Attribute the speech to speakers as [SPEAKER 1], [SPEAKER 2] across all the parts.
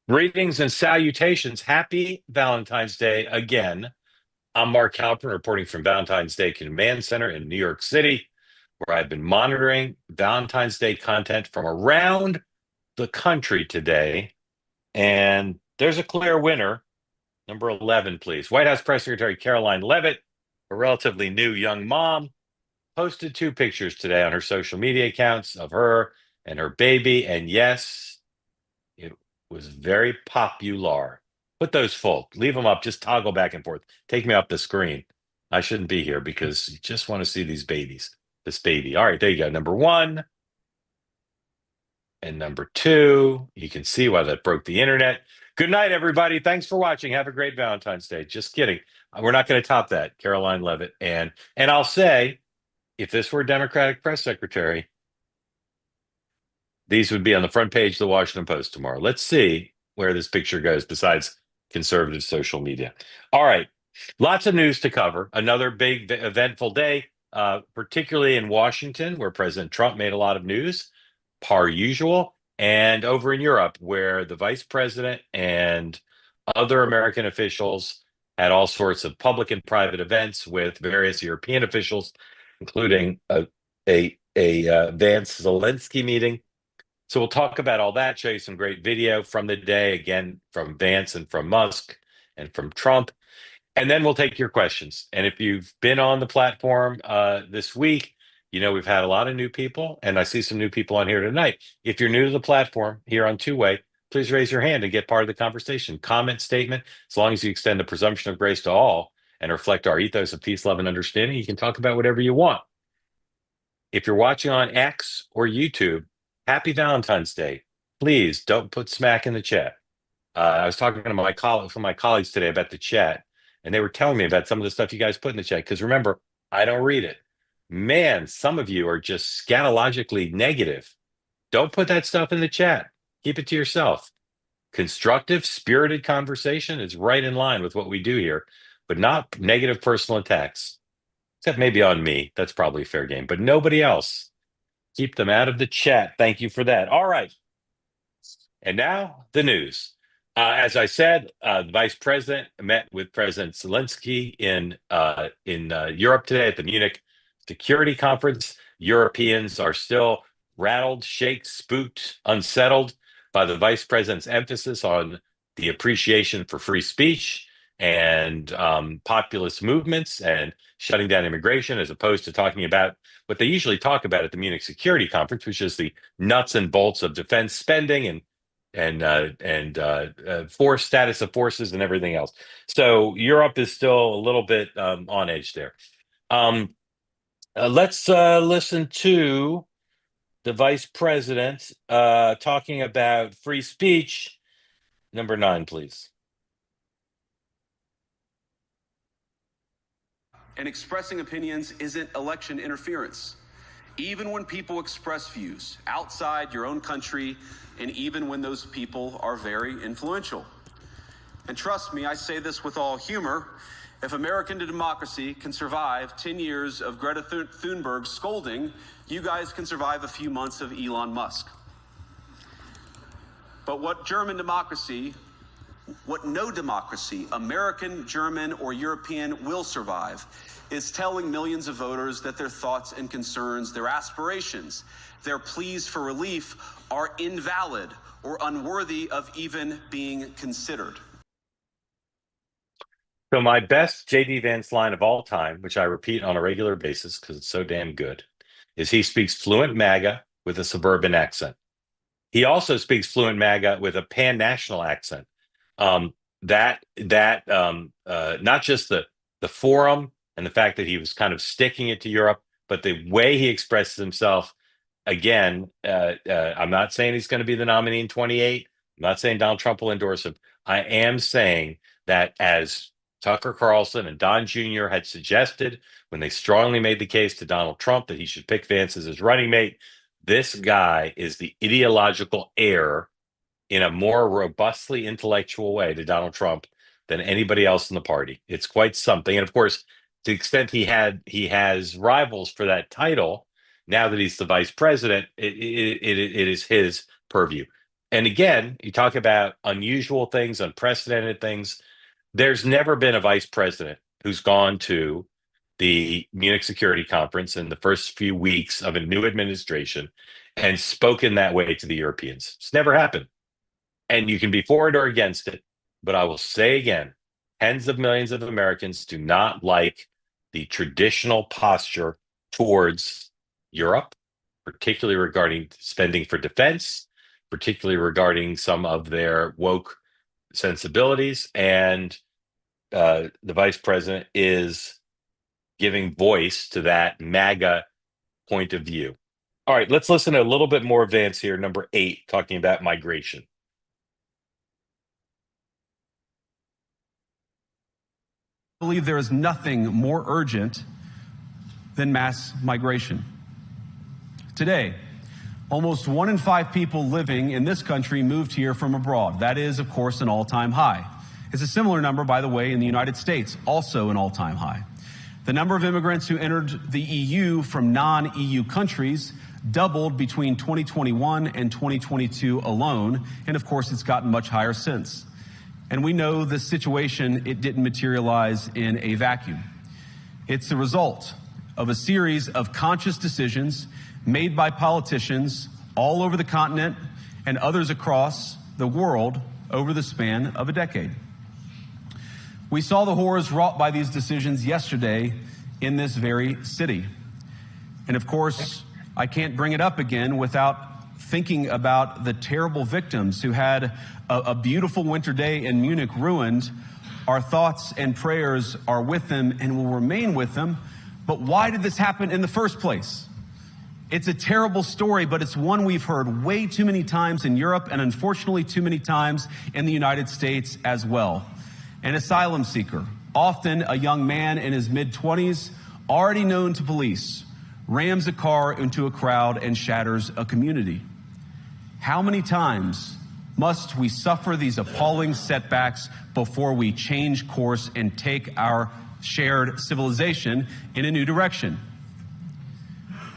[SPEAKER 1] Greetings and salutations. Happy Valentine's Day again. I'm Mark Halperin, reporting from Valentine's Day Command Center in New York City, where I've been monitoring Valentine's Day content from around the country today. And there's a clear winner. Number 11, please. White House Press Secretary Caroline Leavitt, a relatively new young mom, posted two pictures today on her social media accounts of her and her baby. And yes, it was very popular. Put those full, leave them up, just toggle back and forth. Take me off the screen. I shouldn't be here because you just want to see these babies. This baby. All right, there you go. Number one and number two. You can see why that broke the internet. Good night, everybody. Thanks for watching. Have a great Valentine's Day. Just kidding. We're not going to top that, Caroline Leavitt. And I'll say, if this were a Democratic press secretary, these would be on the front page of the Washington Post tomorrow. Let's see where this picture goes besides conservative social media. All right. Lots of news to cover. Another big eventful day, particularly in Washington, where President Trump made a lot of news, par usual, and over in Europe, where the vice president and other American officials had all sorts of public and private events with various European officials, including a Vance Zelensky meeting. So we'll talk about all that, show you some great video from the day, again, from Vance and from Musk and from Trump. And then we'll take your questions. And if you've been on the platform this week, you know we've had a lot of new people, and I see some new people on here tonight. If you're new to the platform here on Two Way, please raise your hand and get part of the conversation. Comment, statement, as long as you extend the presumption of grace to all and reflect our ethos of peace, love, and understanding, you can talk about whatever you want. If you're watching on X or YouTube, happy Valentine's Day. Please don't put smack in the chat. I was talking to my colleagues today about the chat, and they were telling me about some of the stuff you guys put in the chat. Because remember, I don't read it. Man, some of you are just scatologically negative. Don't put that stuff in the chat. Keep it to yourself. Constructive, spirited conversation is right in line with what we do here, but not negative personal attacks. Except maybe on me. That's probably fair game, but nobody else. Keep them out of the chat. Thank you for that. All right. And now the news. As I said, the vice president met with President Zelensky in Europe today at the Munich Security Conference. Europeans are still rattled, shaken, spooked, unsettled by the vice president's emphasis on the appreciation for free speech and populist movements and shutting down immigration, as opposed to talking about what they usually talk about at the Munich Security Conference, which is the nuts and bolts of defense spending and force status of forces and everything else. So Europe is still a little bit on edge there. Let's listen to the vice president talking about free speech. Number 9, please.
[SPEAKER 2] And expressing opinions isn't election interference. Even when people express views outside your own country, and even when those people are very influential. And trust me, I say this with all humor, if American democracy can survive 10 years of Greta Thunberg scolding, you guys can survive a few months of Elon Musk. But what no democracy, American, German, or European, will survive is telling millions of voters that their thoughts and concerns, their aspirations, their pleas for relief are invalid or unworthy of even being considered.
[SPEAKER 1] So my best JD Vance line of all time, which I repeat on a regular basis because it's so damn good, is he speaks fluent MAGA with a suburban accent. He also speaks fluent MAGA with a pan-national accent. Not just the forum and the fact that he was kind of sticking it to Europe, but the way he expresses himself. Again, I'm not saying he's going to be the nominee in 28. I'm not saying Donald Trump will endorse him. I am saying that, as Tucker Carlson and Don Jr. had suggested when they strongly made the case to Donald Trump that he should pick Vance as his running mate, this guy is the ideological heir in a more robustly intellectual way to Donald Trump than anybody else in the party. It's quite something. And of course, to the extent he has rivals for that title, now that he's the vice president, it is his purview. And again, you talk about unusual things, unprecedented things. There's never been a vice president who's gone to the Munich Security Conference in the first few weeks of a new administration and spoken that way to the Europeans. It's never happened. And you can be for it or against it. But I will say again, tens of millions of Americans do not like the traditional posture towards Europe, particularly regarding spending for defense, particularly regarding some of their woke sensibilities. And the vice president is giving voice to that MAGA point of view. All right, let's listen to a little bit more Vance here, number 8, talking about migration.
[SPEAKER 2] I believe there is nothing more urgent than mass migration. Today, almost 1 in 5 people living in this country moved here from abroad. That is, of course, an all-time high. It's a similar number, by the way, in the United States, also an all-time high. The number of immigrants who entered the EU from non-EU countries doubled between 2021 and 2022 alone, and of course, it's gotten much higher since. And we know this situation, it didn't materialize in a vacuum. It's the result of a series of conscious decisions made by politicians all over the continent and others across the world over the span of a decade. We saw the horrors wrought by these decisions yesterday in this very city. And of course, I can't bring it up again without thinking about the terrible victims who had a beautiful winter day in Munich ruined. Our thoughts and prayers are with them and will remain with them. But why did this happen in the first place? It's a terrible story, but it's one we've heard way too many times in Europe and unfortunately too many times in the United States as well. An asylum seeker, often a young man in his mid-20s, already known to police, rams a car into a crowd and shatters a community. How many times must we suffer these appalling setbacks before we change course and take our shared civilization in a new direction?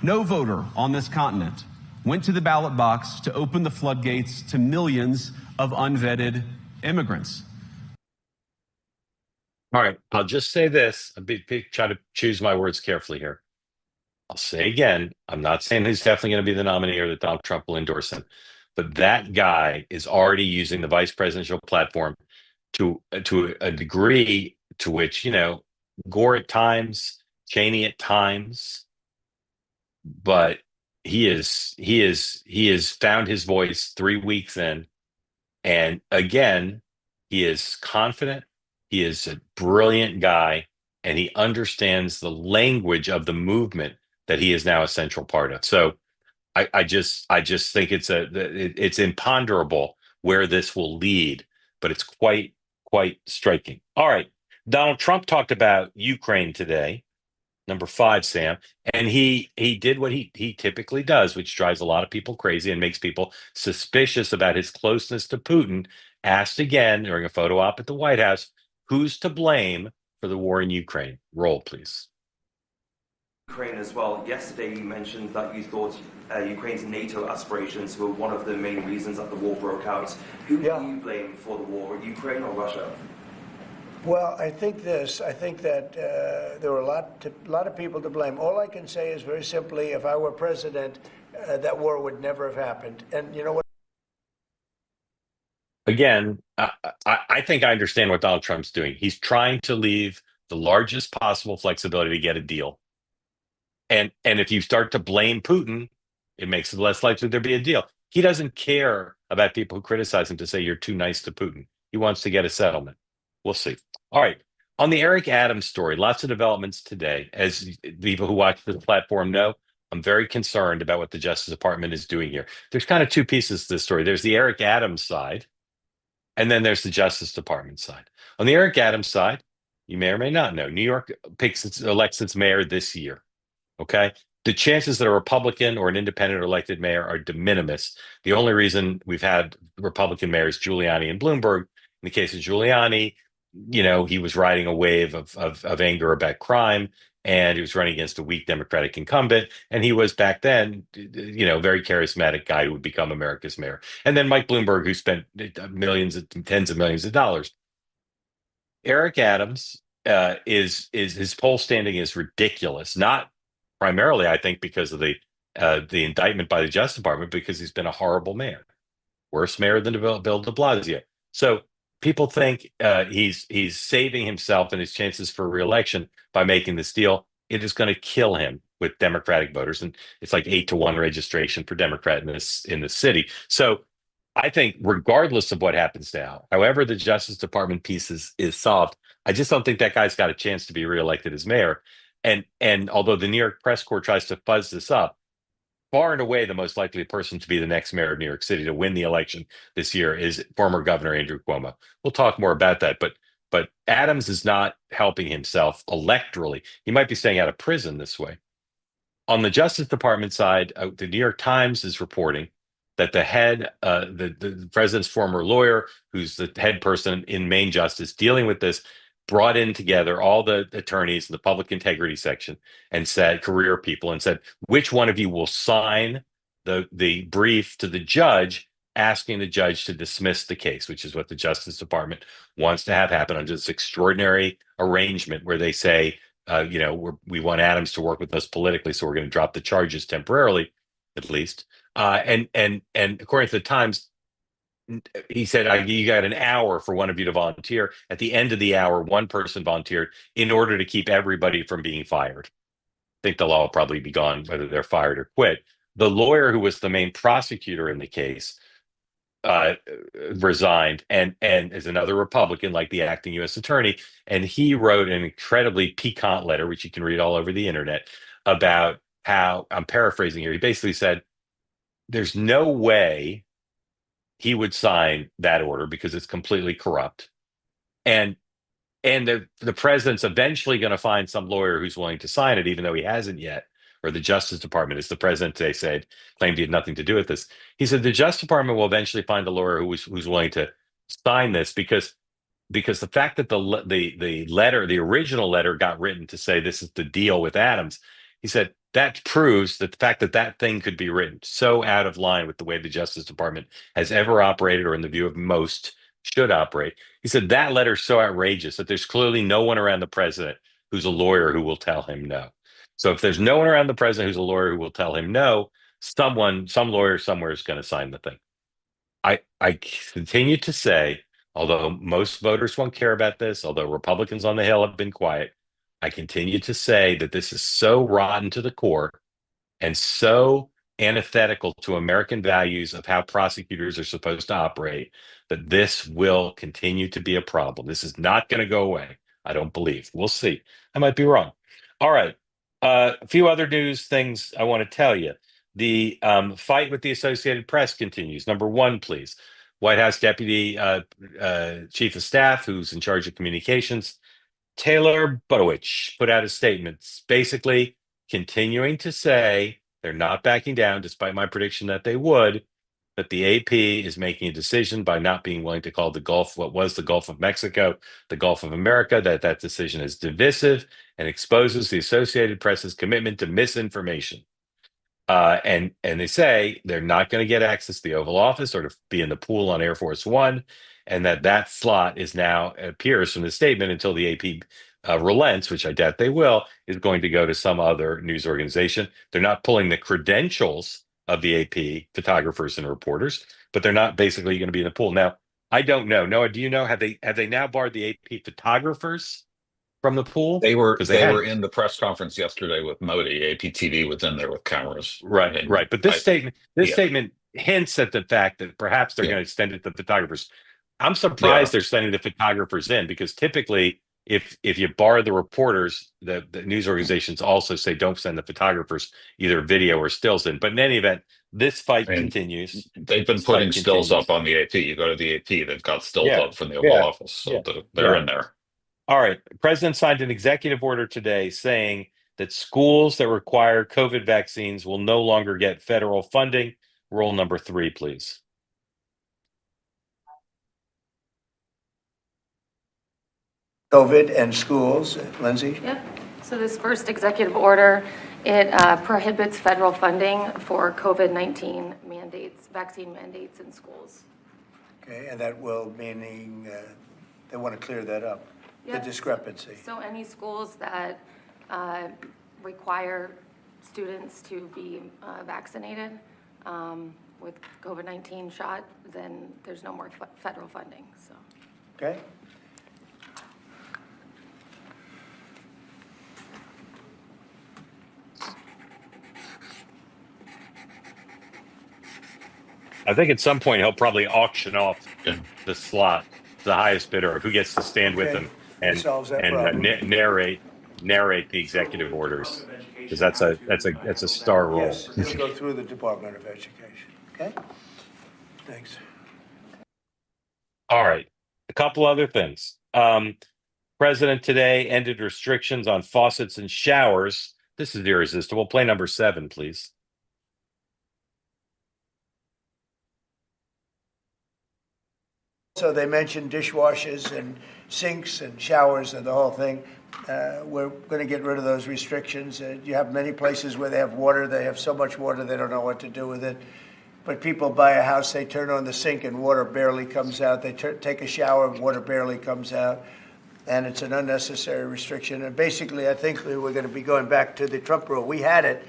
[SPEAKER 2] No voter on this continent went to the ballot box to open the floodgates to millions of unvetted immigrants.
[SPEAKER 1] All right, I'll just say this. Try to choose my words carefully here. I'll say again, I'm not saying he's definitely going to be the nominee or that Donald Trump will endorse him, but that guy is already using the vice presidential platform to a degree to which, Gore at times, Cheney at times, but he has found his voice 3 weeks in, and again, he is confident. He is a brilliant guy, and he understands the language of the movement that he is now a central part of. So I just think it's imponderable where this will lead, but it's quite striking. All right, Donald Trump talked about Ukraine today, number 5, Sam, and he did what he typically does, which drives a lot of people crazy and makes people suspicious about his closeness to Putin. Asked again during a photo op at the White House, who's to blame for the war in Ukraine? Roll, please.
[SPEAKER 3] Ukraine as well. Yesterday you mentioned that you thought Ukraine's NATO aspirations were one of the main reasons that the war broke out. Who do you blame for the war, Ukraine or Russia?
[SPEAKER 4] Well, I think that there were a lot of people to blame. All I can say is very simply, if I were president, that war would never have happened. And you know what?
[SPEAKER 1] Again, I think I understand what Donald Trump's doing. He's trying to leave the largest possible flexibility to get a deal. And if you start to blame Putin, it makes it less likely there'll be a deal. He doesn't care about people who criticize him to say you're too nice to Putin. He wants to get a settlement. We'll see. All right. On the Eric Adams story, lots of developments today. As people who watch this platform know, I'm very concerned about what the Justice Department is doing here. There's kind of 2 pieces to this story. There's the Eric Adams side, and then there's the Justice Department side. On the Eric Adams side, you may or may not know, New York elects its mayor this year. Okay. The chances that a Republican or an independent elected mayor are de minimis. The only reason we've had Republican mayors, Giuliani and Bloomberg, in the case of Giuliani, he was riding a wave of anger about crime, and he was running against a weak Democratic incumbent. And he was back then, very charismatic guy who would become America's mayor. And then Mike Bloomberg, who spent tens of millions of dollars. Eric Adams is his poll standing is ridiculous. Not primarily, I think, because of the indictment by the Justice Department, because he's been a horrible mayor, worse mayor than Bill de Blasio. So people think he's saving himself and his chances for reelection by making this deal. It is going to kill him with Democratic voters, and it's like 8-1 registration for Democrat in the city. So I think, regardless of what happens now, however the Justice Department piece is solved, I just don't think that guy's got a chance to be reelected as mayor. And although the New York Press Corps tries to fuzz this up, far and away the most likely person to be the next mayor of New York City to win the election this year is former Governor Andrew Cuomo. We'll talk more about that, but Adams is not helping himself electorally. He might be staying out of prison this way. On the Justice Department side, the New York Times is reporting that the head, the president's former lawyer, who's the head person in Main Justice dealing with this, brought in together all the attorneys in the public integrity section and said, career people, and said, which one of you will sign the brief to the judge asking the judge to dismiss the case, which is what the Justice Department wants to have happen under this extraordinary arrangement where they say, we want Adams to work with us politically, so we're going to drop the charges temporarily, at least. And according to the Times, he said, you got an hour for one of you to volunteer. At the end of the hour, one person volunteered in order to keep everybody from being fired. I think they'll all probably be gone, whether they're fired or quit. The lawyer who was the main prosecutor in the case resigned and is another Republican, like the acting U.S. attorney. And he wrote an incredibly piquant letter, which you can read all over the internet, about how, I'm paraphrasing here, he basically said, there's no way he would sign that order because it's completely corrupt. And the president's eventually going to find some lawyer who's willing to sign it, even though he hasn't yet. Or the Justice Department, as the president, they said, claimed he had nothing to do with this. He said the Justice Department will eventually find a lawyer who's willing to sign this because the fact that the original letter got written to say this is the deal with Adams, he said that proves that the fact that thing could be written so out of line with the way the Justice Department has ever operated, or in the view of most should operate. He said that letter is so outrageous that there's clearly no one around the president who's a lawyer who will tell him no. So if there's no one around the president who's a lawyer who will tell him no, some lawyer somewhere is going to sign the thing. I continue to say, although most voters won't care about this, although Republicans on the Hill have been quiet, I continue to say that this is so rotten to the core and so antithetical to American values of how prosecutors are supposed to operate that this will continue to be a problem. This is not going to go away, I don't believe. We'll see. I might be wrong. All right. A few other news things I want to tell you. The fight with the Associated Press continues. Number one, please. White House Deputy Chief of Staff, who's in charge of communications, Taylor Budowich, put out a statement basically continuing to say they're not backing down, despite my prediction that they would, that the AP is making a decision by not being willing to call the Gulf what was the Gulf of Mexico, the Gulf of America, that decision is divisive and exposes the Associated Press's commitment to misinformation. And they say they're not going to get access to the Oval Office or to be in the pool on Air Force One, and that slot is now, appears from the statement, until the AP relents, which I doubt they will, is going to go to some other news organization. They're not pulling the credentials of the AP photographers and reporters, but they're not basically going to be in the pool. Now, I don't know. Noah, do you know, have they now barred the AP photographers from the pool?
[SPEAKER 5] They were
[SPEAKER 1] hadn't.
[SPEAKER 5] in the press conference yesterday with Modi. APTV was in there with cameras.
[SPEAKER 1] Right. But this statement hints at the fact that perhaps they're going to extend it to photographers. I'm surprised they're sending the photographers in, because typically if you bar the reporters, the news organizations also say don't send the photographers either video or stills in. But in any event, this fight continues.
[SPEAKER 5] They've been putting stills up on the AP. You go to the AP, they've got stills up from the Oval Office. So they're in there.
[SPEAKER 1] All right. The president signed an executive order today saying that schools that require COVID vaccines will no longer get federal funding. Rule number 3, please.
[SPEAKER 4] COVID and schools, Lindsay?
[SPEAKER 6] Yep. So this first executive order, it prohibits federal funding for COVID-19 mandates, vaccine mandates in schools.
[SPEAKER 4] Okay, and that will meaning they want to clear that up,
[SPEAKER 6] Yep.
[SPEAKER 4] the discrepancy.
[SPEAKER 6] So any schools that require students to be vaccinated with COVID-19 shot, then there's no more federal funding. So.
[SPEAKER 4] Okay.
[SPEAKER 1] I think at some point he'll probably auction off the slot, the highest bidder, of who gets to stand with
[SPEAKER 4] Okay.
[SPEAKER 1] him and
[SPEAKER 4] Solves that problem.
[SPEAKER 1] narrate the executive orders, because that's a star role.
[SPEAKER 4] Yes, it'll go through the Department of Education. Okay. Thanks.
[SPEAKER 1] All right, a couple other things. President today ended restrictions on faucets and showers. This is irresistible. Play number 7, please.
[SPEAKER 4] So they mentioned dishwashers and sinks and showers and the whole thing. We're going to get rid of those restrictions. You have many places where they have water. They have so much water they don't know what to do with it. But people buy a house, they turn on the sink and water barely comes out. They take a shower and water barely comes out. And it's an unnecessary restriction. And basically, I think we're going to be going back to the Trump rule. We had it,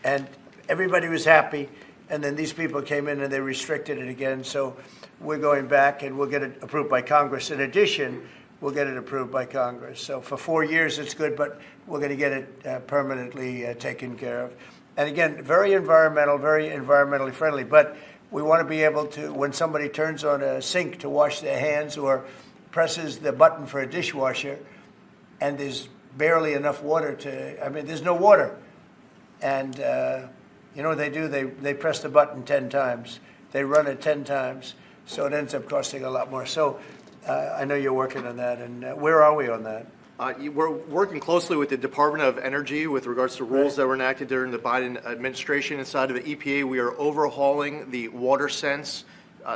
[SPEAKER 4] and everybody was happy. And then these people came in and they restricted it again. So we're going back and we'll get it approved by Congress. In addition, we'll get it approved by Congress. So for 4 years, it's good, but we're going to get it permanently taken care of. And again, very environmentally friendly. But we want to be able to, when somebody turns on a sink to wash their hands or presses the button for a dishwasher, and there's barely enough water there's no water. And you know what they do? They press the button 10 times. They run it 10 times. So it ends up costing a lot more. So I know you're working on that. And where are we on that?
[SPEAKER 7] We're working closely with the Department of Energy with regards to rules that were enacted during the Biden administration. Inside of the EPA, we are overhauling the water sense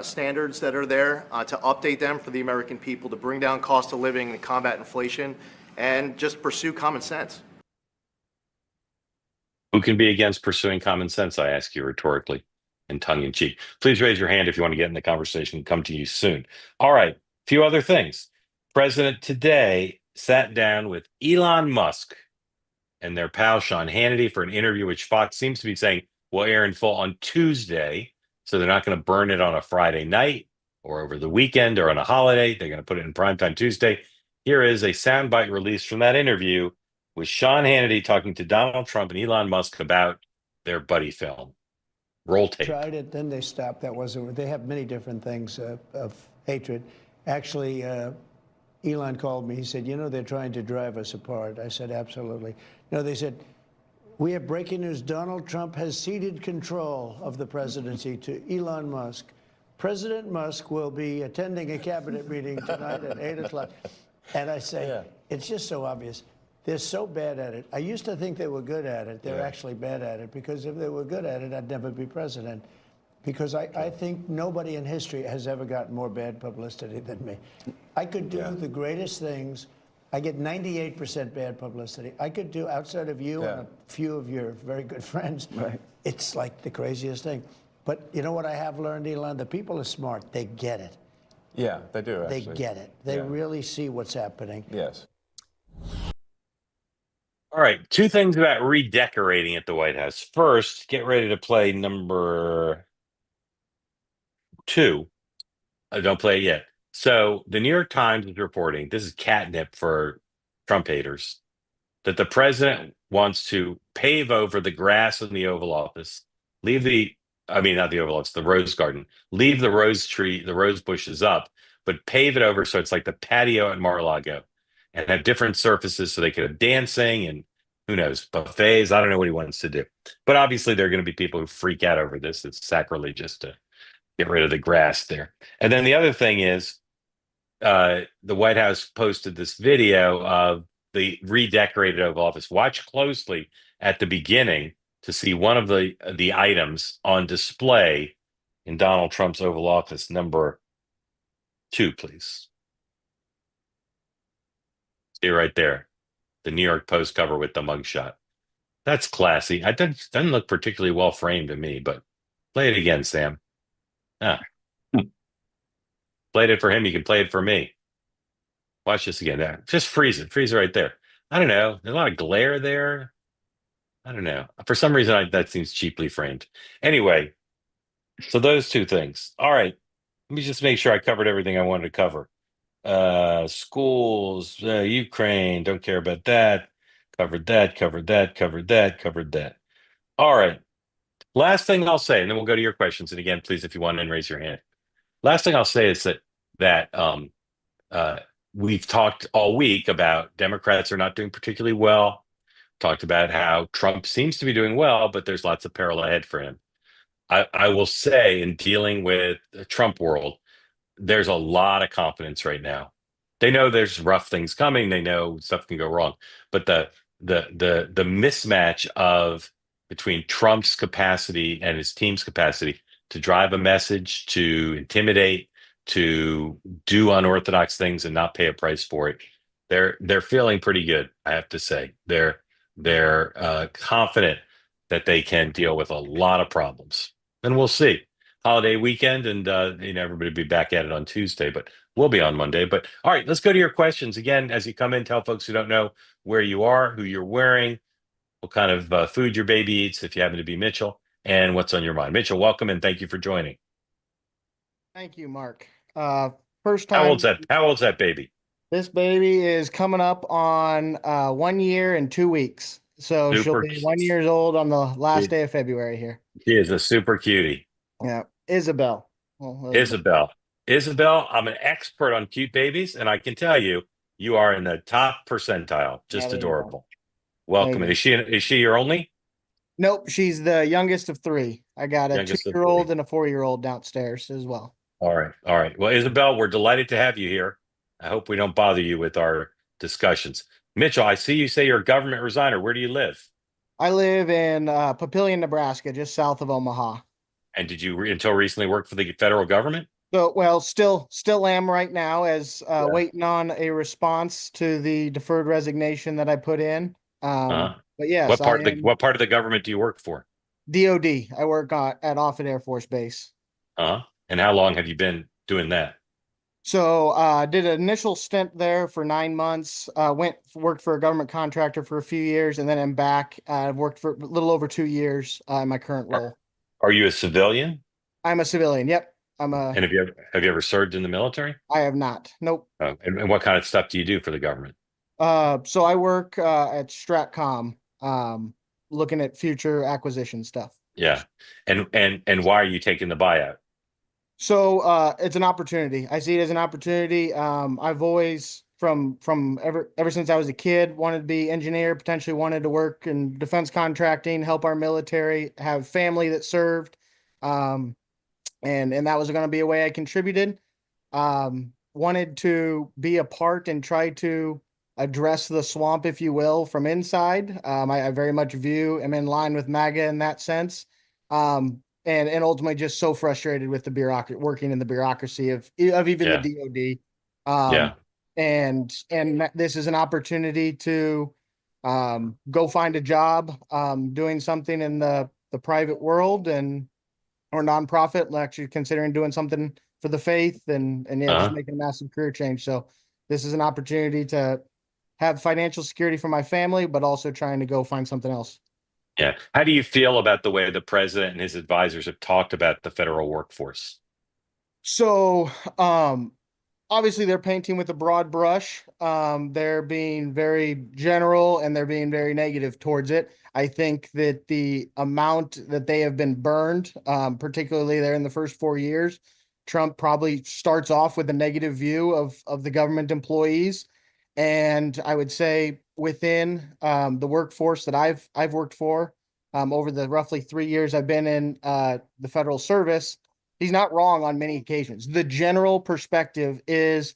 [SPEAKER 7] standards that are there to update them for the American people, to bring down cost of living and combat inflation, and just pursue common sense.
[SPEAKER 1] Who can be against pursuing common sense, I ask you rhetorically and tongue-in-cheek. Please raise your hand if you want to get in the conversation. Come to you soon. All right, a few other things. President today sat down with Elon Musk and their pal Sean Hannity for an interview, which Fox seems to be saying will air in full on Tuesday. So they're not going to burn it on a Friday night or over the weekend or on a holiday. They're going to put it in primetime Tuesday. Here is a soundbite release from that interview with Sean Hannity talking to Donald Trump and Elon Musk about their buddy film. Roll tape.
[SPEAKER 4] Tried it, then they stopped. That wasn't. They have many different things of hatred. Actually, Elon called me. He said, "You know, they're trying to drive us apart." I said, "Absolutely." No, they said, "We have breaking news. Donald Trump has ceded control of the presidency to Elon Musk. President Musk will be attending a cabinet meeting tonight at 8 o'clock." And I say, It's just so obvious. They're so bad at it. I used to think they were good at it. They're actually bad at it, because if they were good at it, I'd never be president. Because I think nobody in history has ever gotten more bad publicity than me. I could do the greatest things. I get 98% bad publicity. I could do, outside of you and a few of your very good friends, it's like the craziest thing. But you know what I have learned, Elon? The people are smart. They get it.
[SPEAKER 8] Yeah, they do, actually.
[SPEAKER 4] They get it. They really see what's happening.
[SPEAKER 8] Yes.
[SPEAKER 1] All right, 2 things about redecorating at the White House. First, get ready to play number 2. Don't play it yet. So the New York Times is reporting, this is catnip for Trump haters, that the president wants to pave over the grass in the Oval Office, not the Oval Office, the Rose Garden, leave the rose bushes up, but pave it over so it's like the patio at Mar-a-Lago, and have different surfaces so they could have dancing and, who knows, buffets. I don't know what he wants to do. But obviously there are going to be people who freak out over this. It's sacrilegious to get rid of the grass there. And then the other thing is, the White House posted this video of the redecorated Oval Office. Watch closely at the beginning to see one of the items on display in Donald Trump's Oval Office. Number 2, please. See right there. The New York Post cover with the mugshot. That's classy. It doesn't look particularly well framed to me, but play it again, Sam. Ah, played it for him. You can play it for me. Watch this again. There. Just freeze it. Freeze it right there. I don't know. There's a lot of glare there. I don't know. For some reason, that seems cheaply framed. Anyway, so those two things. All right. Let me just make sure I covered everything I wanted to cover. Schools, Ukraine, don't care about that. Covered that, covered that, covered that, covered that. All right. Last thing I'll say, and then we'll go to your questions. And again, please, if you want to raise your hand. Last thing I'll say is that uh, we've talked all week about Democrats are not doing particularly well. Talked about how Trump seems to be doing well, but there's lots of peril ahead for him. I will say, in dealing with the Trump world, there's a lot of confidence right now. They know there's rough things coming. They know stuff can go wrong, but the mismatch of between Trump's capacity and his team's capacity to drive a message, to intimidate, to do unorthodox things and not pay a price for it, they're feeling pretty good. I have to say, they're confident that they can deal with a lot of problems, and we'll see. Holiday weekend, and everybody will be back at it on Tuesday, but we'll be on Monday. But all right, let's go to your questions again. As you come in, tell folks who don't know where you are, who you're wearing, what kind of food your baby eats, if you happen to be Mitchell, and what's on your mind. Mitchell, welcome and thank you for joining.
[SPEAKER 8] Thank you, Mark. First
[SPEAKER 1] How
[SPEAKER 8] time.
[SPEAKER 1] old's that? How old's that baby?
[SPEAKER 8] This baby is coming up on 1 year and 2 weeks. So she'll
[SPEAKER 1] Super.
[SPEAKER 8] be 1 year old on the last
[SPEAKER 1] She,
[SPEAKER 8] day of February here.
[SPEAKER 1] she is a super cutie.
[SPEAKER 8] Yeah. Isabel. Well,
[SPEAKER 1] Isabel. Isabel, I'm an expert on cute babies, and I can tell you, you are in the top percentile.
[SPEAKER 8] Yeah,
[SPEAKER 1] Just
[SPEAKER 8] there you go.
[SPEAKER 1] adorable.
[SPEAKER 8] There
[SPEAKER 1] Welcome.
[SPEAKER 8] you
[SPEAKER 1] And
[SPEAKER 8] go.
[SPEAKER 1] is she your only?
[SPEAKER 8] Nope, she's the youngest of three. I got a
[SPEAKER 1] Youngest of
[SPEAKER 8] 2-year-old
[SPEAKER 1] three.
[SPEAKER 8] and a 4-year-old downstairs as well.
[SPEAKER 1] All right. All right. Well, Isabel, we're delighted to have you here. I hope we don't bother you with our discussions. Mitchell, I see you say you're a government resigner. Where do you live?
[SPEAKER 8] I live in Papillion, Nebraska, just south of Omaha.
[SPEAKER 1] And did you until recently work for the federal government?
[SPEAKER 8] So, well, still am right now as
[SPEAKER 1] Yeah.
[SPEAKER 8] waiting on a response to the deferred resignation that I put in.
[SPEAKER 1] Uh-huh.
[SPEAKER 8] But yes, I am
[SPEAKER 1] What part of the government do you work for?
[SPEAKER 8] DOD. I work at Offutt Air Force Base.
[SPEAKER 1] Uh-huh. And how long have you been doing that?
[SPEAKER 8] So, did an initial stint there for 9 months. Worked for a government contractor for a few years, and then I'm back. I've worked for a little over 2 years in my current role.
[SPEAKER 1] Are you a civilian?
[SPEAKER 8] I'm a civilian. Yep,
[SPEAKER 1] And have you ever served in the military?
[SPEAKER 8] I have not. Nope.
[SPEAKER 1] And what kind of stuff do you do for the government?
[SPEAKER 8] So I work at Stratcom, looking at future acquisition stuff.
[SPEAKER 1] Yeah. And why are you taking the buyout?
[SPEAKER 8] So it's an opportunity. I see it as an opportunity. I've always from ever since I was a kid wanted to be engineer, potentially wanted to work in defense contracting, help our military, have family that served. And that was going to be a way I contributed. Wanted to be a part and try to address the swamp, if you will, from inside. I very much am in line with MAGA in that sense. And ultimately just so frustrated with the bureaucracy, working in the bureaucracy of even
[SPEAKER 1] Yeah.
[SPEAKER 8] the DOD.
[SPEAKER 1] Yeah.
[SPEAKER 8] And this is an opportunity to go find a job, doing something in the private world or nonprofit, actually considering doing something for the faith and just making a massive career change. So this is an opportunity to have financial security for my family, but also trying to go find something else.
[SPEAKER 1] Yeah. How do you feel about the way the president and his advisors have talked about the federal workforce?
[SPEAKER 8] So, obviously they're painting with a broad brush. They're being very general and they're being very negative towards it. I think that the amount that they have been burned, particularly there in the first 4 years, Trump probably starts off with a negative view of the government employees. And I would say within the workforce that I've worked for over the roughly 3 years I've been in the federal service, he's not wrong on many occasions. The general perspective is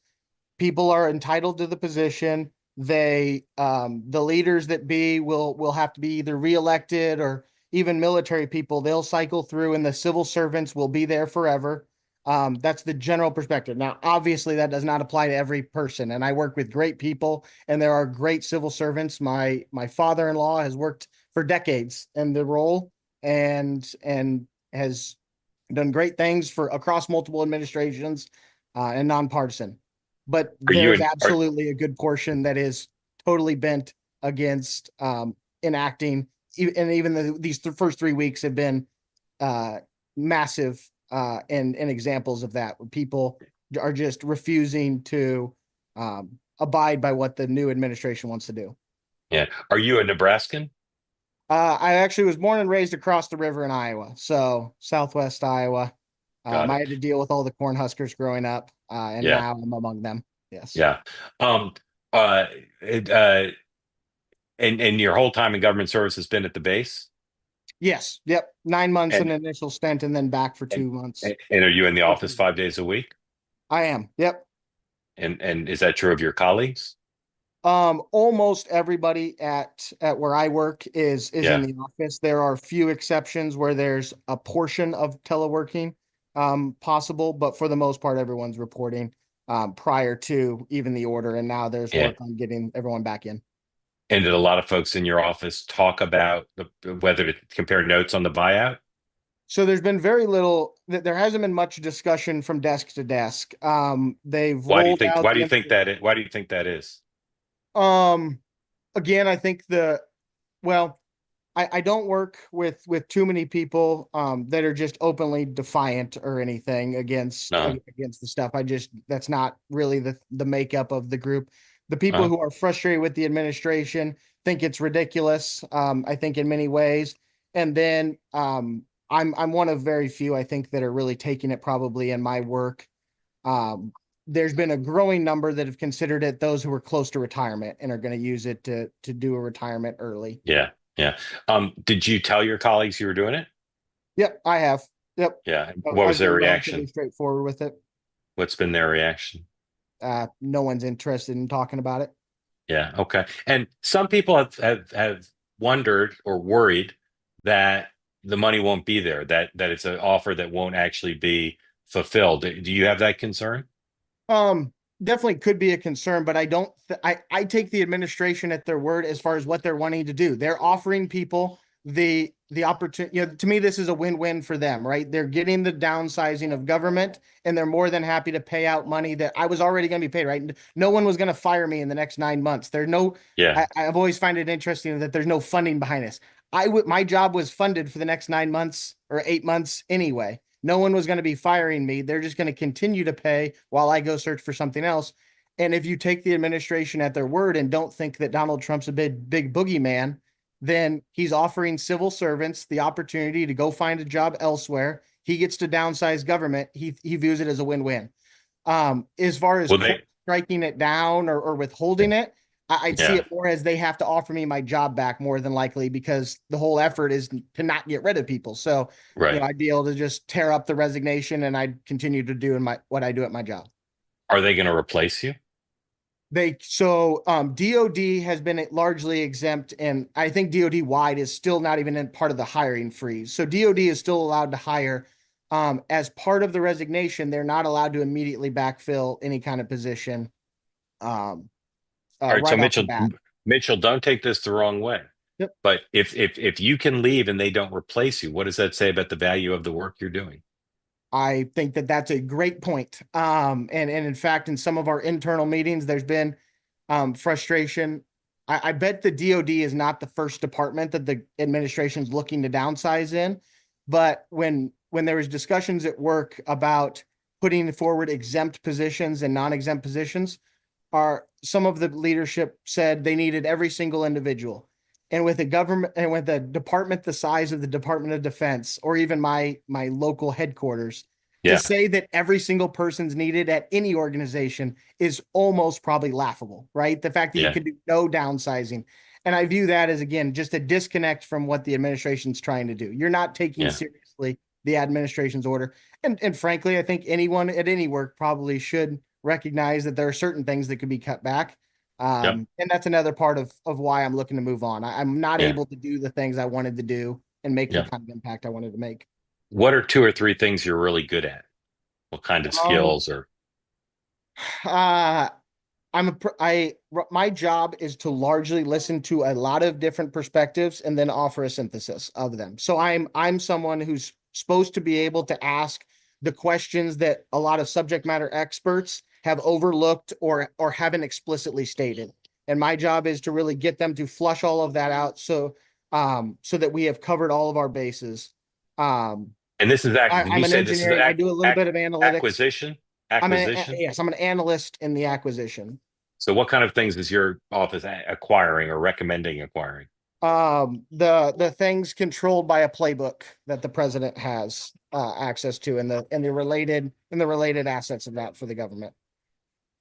[SPEAKER 8] people are entitled to the position. The leaders that will have to be either reelected or even military people. They'll cycle through, and the civil servants will be there forever. That's the general perspective. Now, obviously, that does not apply to every person, and I work with great people, and there are great civil servants. My father-in-law has worked for decades in the role, and has done great things for across multiple administrations, and nonpartisan. But
[SPEAKER 1] Are you
[SPEAKER 8] there's
[SPEAKER 1] in?
[SPEAKER 8] absolutely a good portion that is totally bent against enacting, and even these first 3 weeks have been uh, massive, and examples of that, where people are just refusing to abide by what the new administration wants to do.
[SPEAKER 1] Yeah. Are you a Nebraskan?
[SPEAKER 8] I actually was born and raised across the river in Iowa, so Southwest Iowa.
[SPEAKER 1] Got
[SPEAKER 8] I
[SPEAKER 1] it.
[SPEAKER 8] had to deal with all the Cornhuskers growing up, and
[SPEAKER 1] Yeah.
[SPEAKER 8] now I'm among them. Yes.
[SPEAKER 1] Yeah. Um, it, and your whole time in government service has been at the base?
[SPEAKER 8] Yes. Yep. 9 months
[SPEAKER 1] And
[SPEAKER 8] an initial stint, and then back for
[SPEAKER 1] and
[SPEAKER 8] 2 months.
[SPEAKER 1] and are you in the office 5 days a week?
[SPEAKER 8] I am. Yep.
[SPEAKER 1] And is that true of your colleagues?
[SPEAKER 8] Almost everybody at where I work is in
[SPEAKER 1] Yeah.
[SPEAKER 8] the office. There are a few exceptions where there's a portion of teleworking possible, but for the most part, everyone's reporting prior to even the order, and now there's
[SPEAKER 1] Yeah.
[SPEAKER 8] work on getting everyone back in.
[SPEAKER 1] And did a lot of folks in your office talk about whether to compare notes on the buyout?
[SPEAKER 8] So there's been very little. There hasn't been much discussion from desk to desk. They've
[SPEAKER 1] Why do you
[SPEAKER 8] rolled
[SPEAKER 1] think?
[SPEAKER 8] out
[SPEAKER 1] Why do
[SPEAKER 8] the
[SPEAKER 1] you think that? Why do you think that is?
[SPEAKER 8] um again, I think well, I don't work with too many people that are just openly defiant or anything
[SPEAKER 1] No.
[SPEAKER 8] against the stuff. That's not really the makeup of the group. The people
[SPEAKER 1] Uh,
[SPEAKER 8] who are frustrated with the administration think it's ridiculous. I think in many ways, and then I'm one of very few, I think, that are really taking it probably in my work. Um, there's been a growing number that have considered it those who are close to retirement and are going to use it to do a retirement early.
[SPEAKER 1] yeah. Yeah. Did you tell your colleagues you were doing it?
[SPEAKER 8] Yep, I have. Yep.
[SPEAKER 1] Yeah. What was
[SPEAKER 8] I've
[SPEAKER 1] their
[SPEAKER 8] been relatively
[SPEAKER 1] reaction?
[SPEAKER 8] straightforward with it.
[SPEAKER 1] What's been their reaction?
[SPEAKER 8] No one's interested in talking about it.
[SPEAKER 1] Yeah. Okay. And some people have wondered or worried that the money won't be there, that it's an offer that won't actually be fulfilled. Do you have that concern?
[SPEAKER 8] Um, Definitely could be a concern, but I don't. I take the administration at their word as far as what they're wanting to do. They're offering people the opportunity. To me, this is a win-win for them, right? They're getting the downsizing of government, and they're more than happy to pay out money that I was already going to be paid. Right? No one was going to fire me in the next 9 months. There's no.
[SPEAKER 1] Yeah.
[SPEAKER 8] I've always find it interesting that there's no funding behind this. My job was funded for the next 9 months or 8 months anyway. No one was going to be firing me. They're just going to continue to pay while I go search for something else. And if you take the administration at their word and don't think that Donald Trump's a big boogeyman, then he's offering civil servants the opportunity to go find a job elsewhere. He gets to downsize government. He views it as a win-win. As far as
[SPEAKER 1] Well, they,
[SPEAKER 8] striking it down or withholding it, I'd see
[SPEAKER 1] yeah,
[SPEAKER 8] it more as they have to offer me my job back more than likely, because the whole effort is to not get rid of people. So,
[SPEAKER 1] right.
[SPEAKER 8] I'd be able to just tear up the resignation and I'd continue to do what I do at my job.
[SPEAKER 1] Are they going to replace you?
[SPEAKER 8] DOD has been largely exempt, and I think DOD wide is still not even in part of the hiring freeze. So DOD is still allowed to hire. As part of the resignation, they're not allowed to immediately backfill any kind of position. Um,
[SPEAKER 1] All right. So
[SPEAKER 8] right off the bat.
[SPEAKER 1] Mitchell, don't take this the wrong way.
[SPEAKER 8] Yep.
[SPEAKER 1] But if you can leave and they don't replace you, what does that say about the value of the work you're doing?
[SPEAKER 8] I think that that's a great point. And in fact, in some of our internal meetings, there's been frustration. I bet the DoD is not the first department that the administration is looking to downsize in, but when there was discussions at work about putting forward exempt positions and non-exempt positions, some of the leadership said they needed every single individual. And with a government and with a department the size of the Department of Defense, or even my local headquarters, to
[SPEAKER 1] Yeah.
[SPEAKER 8] say that every single person's needed at any organization is almost probably laughable, right? The fact that you
[SPEAKER 1] Yeah.
[SPEAKER 8] could do no downsizing. And I view that as, again, just a disconnect from what the administration's trying to do. You're not taking
[SPEAKER 1] Yeah.
[SPEAKER 8] seriously the administration's order. And frankly, I think anyone at any work probably should recognize that there are certain things that could be cut back.
[SPEAKER 1] Yep.
[SPEAKER 8] And that's another part of why I'm looking to move on. I'm not
[SPEAKER 1] Yeah.
[SPEAKER 8] able to do the things I wanted to do and make the
[SPEAKER 1] Yeah.
[SPEAKER 8] kind of impact I wanted to make.
[SPEAKER 1] What are two or three things you're really good at? What kind of
[SPEAKER 8] Um,
[SPEAKER 1] skills or?
[SPEAKER 8] uh, my job is to largely listen to a lot of different perspectives and then offer a synthesis of them. So I'm someone who's supposed to be able to ask the questions that a lot of subject matter experts have overlooked or haven't explicitly stated. And my job is to really get them to flush all of that out so that we have covered all of our bases. Um,
[SPEAKER 1] And this is did
[SPEAKER 8] I'm
[SPEAKER 1] you
[SPEAKER 8] an
[SPEAKER 1] say this is
[SPEAKER 8] engineer. I do a little bit of analytics.
[SPEAKER 1] acquisition?
[SPEAKER 8] Yes, I'm an analyst in the acquisition.
[SPEAKER 1] So what kind of things is your office acquiring or recommending acquiring?
[SPEAKER 8] The things controlled by a playbook that the president has access to, and the related assets of that for the government.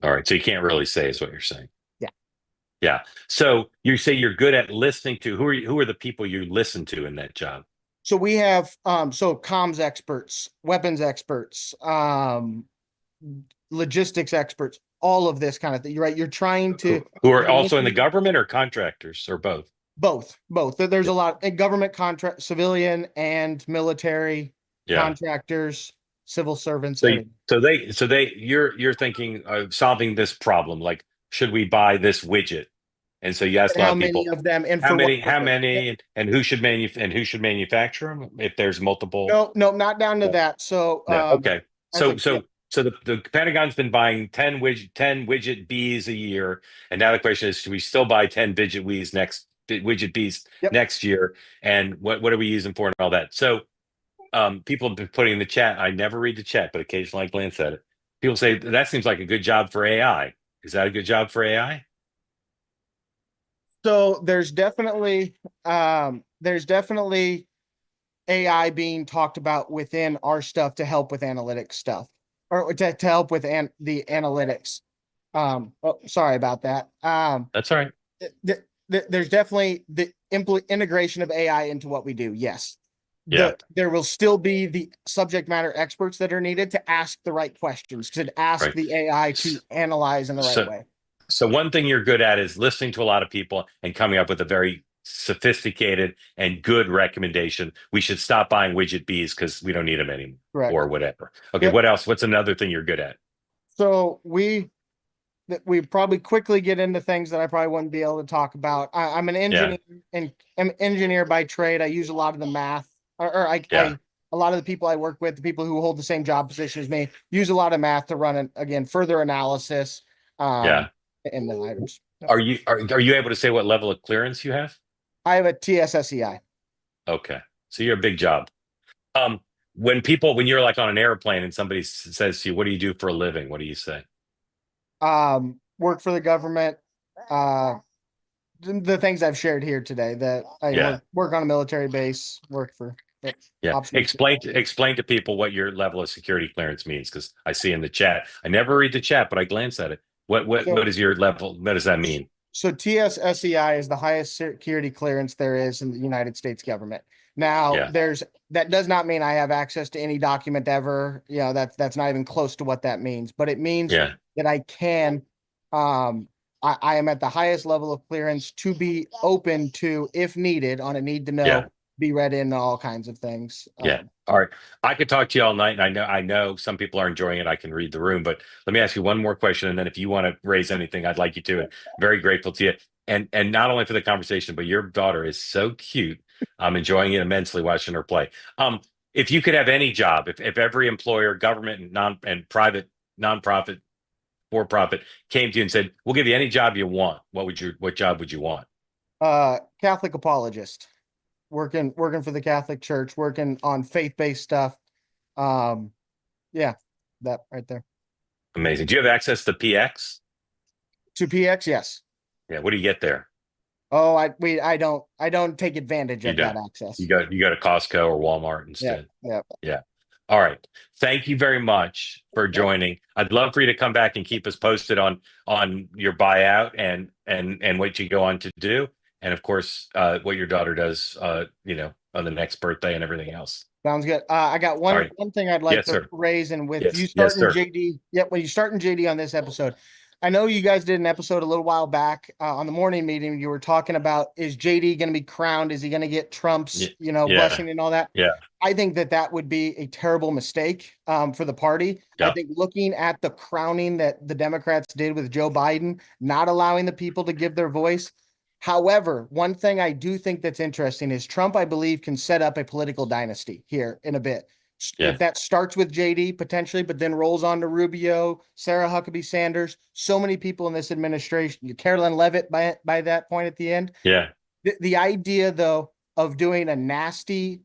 [SPEAKER 1] All right. So you can't really say is what you're saying.
[SPEAKER 8] Yeah.
[SPEAKER 1] Yeah. So you say you're good at listening to who are the people you listen to in that job?
[SPEAKER 8] So we have so comms experts, weapons experts, logistics experts, all of this kind of thing. You're right. You're trying to
[SPEAKER 1] Who are also in the government or contractors or both?
[SPEAKER 8] both. There's a lot of government contract, civilian and military
[SPEAKER 1] Yeah.
[SPEAKER 8] contractors, civil servants.
[SPEAKER 1] So you're thinking of solving this problem. Like, should we buy this widget? And so you ask a lot
[SPEAKER 8] How
[SPEAKER 1] of
[SPEAKER 8] many
[SPEAKER 1] people,
[SPEAKER 8] of them and
[SPEAKER 1] how
[SPEAKER 8] for what
[SPEAKER 1] many,
[SPEAKER 8] purpose?
[SPEAKER 1] and who should manufacture them if there's multiple.
[SPEAKER 8] No, not down to
[SPEAKER 1] Yeah.
[SPEAKER 8] that. So,
[SPEAKER 1] Yeah. Okay.
[SPEAKER 8] as
[SPEAKER 1] So
[SPEAKER 8] a
[SPEAKER 1] so so the Pentagon's been buying 10 widget Bs a year, and now the question is, should we still buy 10 widget Bs
[SPEAKER 8] Yep.
[SPEAKER 1] next year? And what are we using for and all that? So people have been putting in the chat. I never read the chat, but occasionally I glance at it. People say that seems like a good job for AI. Is that a good job for AI?
[SPEAKER 8] So there's definitely AI being talked about within our stuff to help with analytics stuff or to help with the analytics. Oh, sorry about that.
[SPEAKER 1] That's all right.
[SPEAKER 8] There's definitely the integration of AI into what we do. Yes.
[SPEAKER 1] Yeah.
[SPEAKER 8] There will still be the subject matter experts that are needed to ask the right questions, to ask
[SPEAKER 1] Right.
[SPEAKER 8] the AI to analyze in the right way.
[SPEAKER 1] So one thing you're good at is listening to a lot of people and coming up with a very sophisticated and good recommendation. We should stop buying widget Bs because we don't need them anymore,
[SPEAKER 8] Correct.
[SPEAKER 1] or whatever. Okay,
[SPEAKER 8] Yep.
[SPEAKER 1] what else? What's another thing you're good at?
[SPEAKER 8] So we probably quickly get into things that I probably wouldn't be able to talk about. I'm an engineer and I'm an engineer by trade. I use a lot of the math, a lot of the people I work with, the people who hold the same job position as me, use a lot of math to run further analysis. In the items.
[SPEAKER 1] Are you able to say what level of clearance you have?
[SPEAKER 8] I have a TSSCI.
[SPEAKER 1] Okay, so you're a big job. When you're like on an airplane and somebody says to you, "What do you do for a living?" What do you say?
[SPEAKER 8] Work for the government. The things I've shared here today, that I work on a military base, work for.
[SPEAKER 1] Explain to people what your level of security clearance means, because I see in the chat. I never read the chat, but I glance at it. What is your level? What does that mean?
[SPEAKER 8] So TSSCI is the highest security clearance there is in the United States government. Now, that does not mean I have access to any document ever. That's not even close to what that means. But it means that I can. I am at the highest level of clearance to be open to, if needed, on a need to know, be read in all kinds of things.
[SPEAKER 1] All right. I could talk to you all night, and I know some people are enjoying it. I can read the room, but let me ask you one more question, and then if you want to raise anything, I'd like you to. And very grateful to you, and not only for the conversation, but your daughter is so cute. I'm enjoying it immensely watching her play. If you could have any job, if every employer, government and private, nonprofit, for profit, came to you and said, "We'll give you any job you want," what job would you want?
[SPEAKER 8] Catholic apologist. Working for the Catholic Church, working on faith-based stuff. That right there.
[SPEAKER 1] Amazing. Do you have access to PX?
[SPEAKER 8] To PX, yes.
[SPEAKER 1] Yeah. What do you get there?
[SPEAKER 8] Oh, I don't take advantage of that access.
[SPEAKER 1] You go to Costco or Walmart instead.
[SPEAKER 8] Yeah.
[SPEAKER 1] All right. Thank you very much for joining. I'd love for you to come back and keep us posted on your buyout and what you go on to do. And of course, what your daughter does, on the next birthday and everything else.
[SPEAKER 8] Sounds good. I got one thing I'd like to raise, and with you starting JD. Yep, when you starting JD on this episode, I know you guys did an episode a little while back on the morning meeting. You were talking about, is JD going to be crowned? Is he going to get Trump's,
[SPEAKER 1] Yeah.
[SPEAKER 8] blessing and all that?
[SPEAKER 1] Yeah.
[SPEAKER 8] I think that would be a terrible mistake for the party. I
[SPEAKER 1] Yeah.
[SPEAKER 8] think looking at the crowning that the Democrats did with Joe Biden, not allowing the people to give their voice. However, one thing I do think that's interesting is Trump, I believe, can set up a political dynasty here in a bit.
[SPEAKER 1] Yeah.
[SPEAKER 8] If that starts with JD potentially, but then rolls on to Rubio, Sarah Huckabee Sanders, so many people in this administration, Carolyn Levitt by that point at the end.
[SPEAKER 1] Yeah.
[SPEAKER 8] The idea, though, of doing a nasty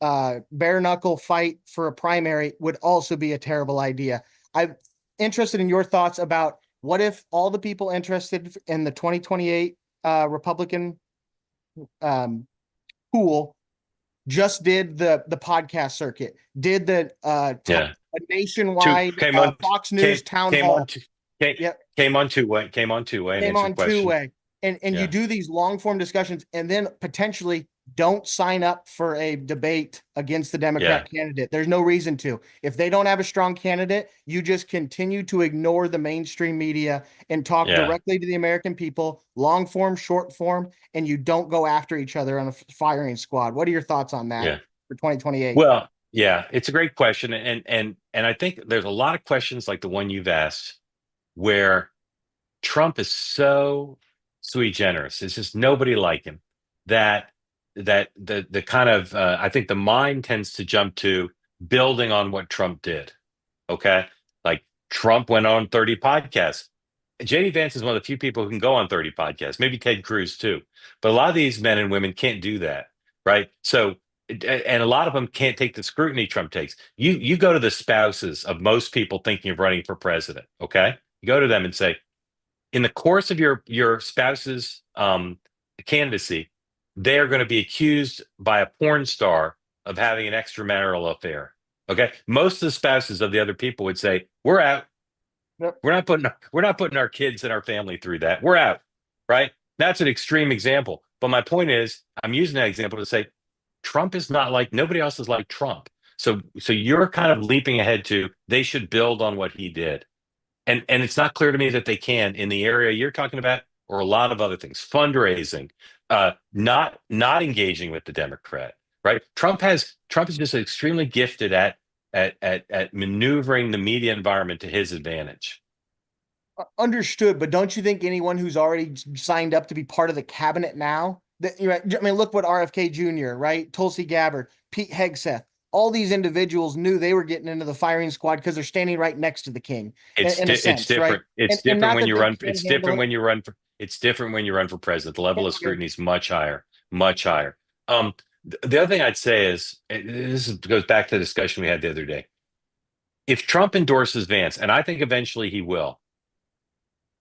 [SPEAKER 8] bare knuckle fight for a primary would also be a terrible idea. I'm interested in your thoughts about what if all the people interested in the 2028 Republican pool just did the podcast circuit, did the
[SPEAKER 1] Yeah.
[SPEAKER 8] a nationwide Fox News town hall.
[SPEAKER 1] Came on two-way. Came on two-way and
[SPEAKER 8] Came
[SPEAKER 1] answered
[SPEAKER 8] on
[SPEAKER 1] questions.
[SPEAKER 8] two-way. And you do these long form discussions and then potentially don't sign up for a debate against the Democrat candidate. There's no reason to. If they don't have a strong candidate, you just continue to ignore the mainstream media and talk directly to the American people, long form, short form, and you don't go after each other on a firing squad. What are your thoughts on that for 2028?
[SPEAKER 1] Well, yeah, it's a great question. And I think there's a lot of questions like the one you've asked where Trump is so sui generis. It's just nobody like him that the kind of I think the mind tends to jump to building on what Trump did. Okay, like Trump went on 30 podcasts. JD Vance is one of the few people who can go on 30 podcasts. Maybe Ted Cruz too, but a lot of these men and women can't do that, right? So, and a lot of them can't take the scrutiny Trump takes. You go to the spouses of most people thinking of running for president. Okay, you go to them and say, in the course of your spouse's candidacy, they are going to be accused by a porn star of having an extramarital affair. Okay, most of the spouses of the other people would say, "We're out.
[SPEAKER 8] Yep.
[SPEAKER 1] We're not putting our kids and our family through that. We're out." Right? That's an extreme example, but my point is, I'm using that example to say, Trump is not like nobody else is like Trump. So you're kind of leaping ahead to they should build on what he did. And it's not clear to me that they can in the area you're talking about or a lot of other things, fundraising, not engaging with the Democrat, right? Trump is just extremely gifted at maneuvering the media environment to his advantage.
[SPEAKER 8] Understood, but don't you think anyone who's already signed up to be part of the cabinet now, I mean, look what RFK Jr., right? Tulsi Gabbard, Pete Hegseth, all these individuals knew they were getting into the firing squad because they're standing right next to the king.
[SPEAKER 1] It's different.
[SPEAKER 8] Right?
[SPEAKER 1] It's different when you run. It's different when you run for. It's different when you run for president. The level of scrutiny is much higher, much higher. The other thing I'd say is goes back to the discussion we had the other day. If Trump endorses Vance, and I think eventually he will,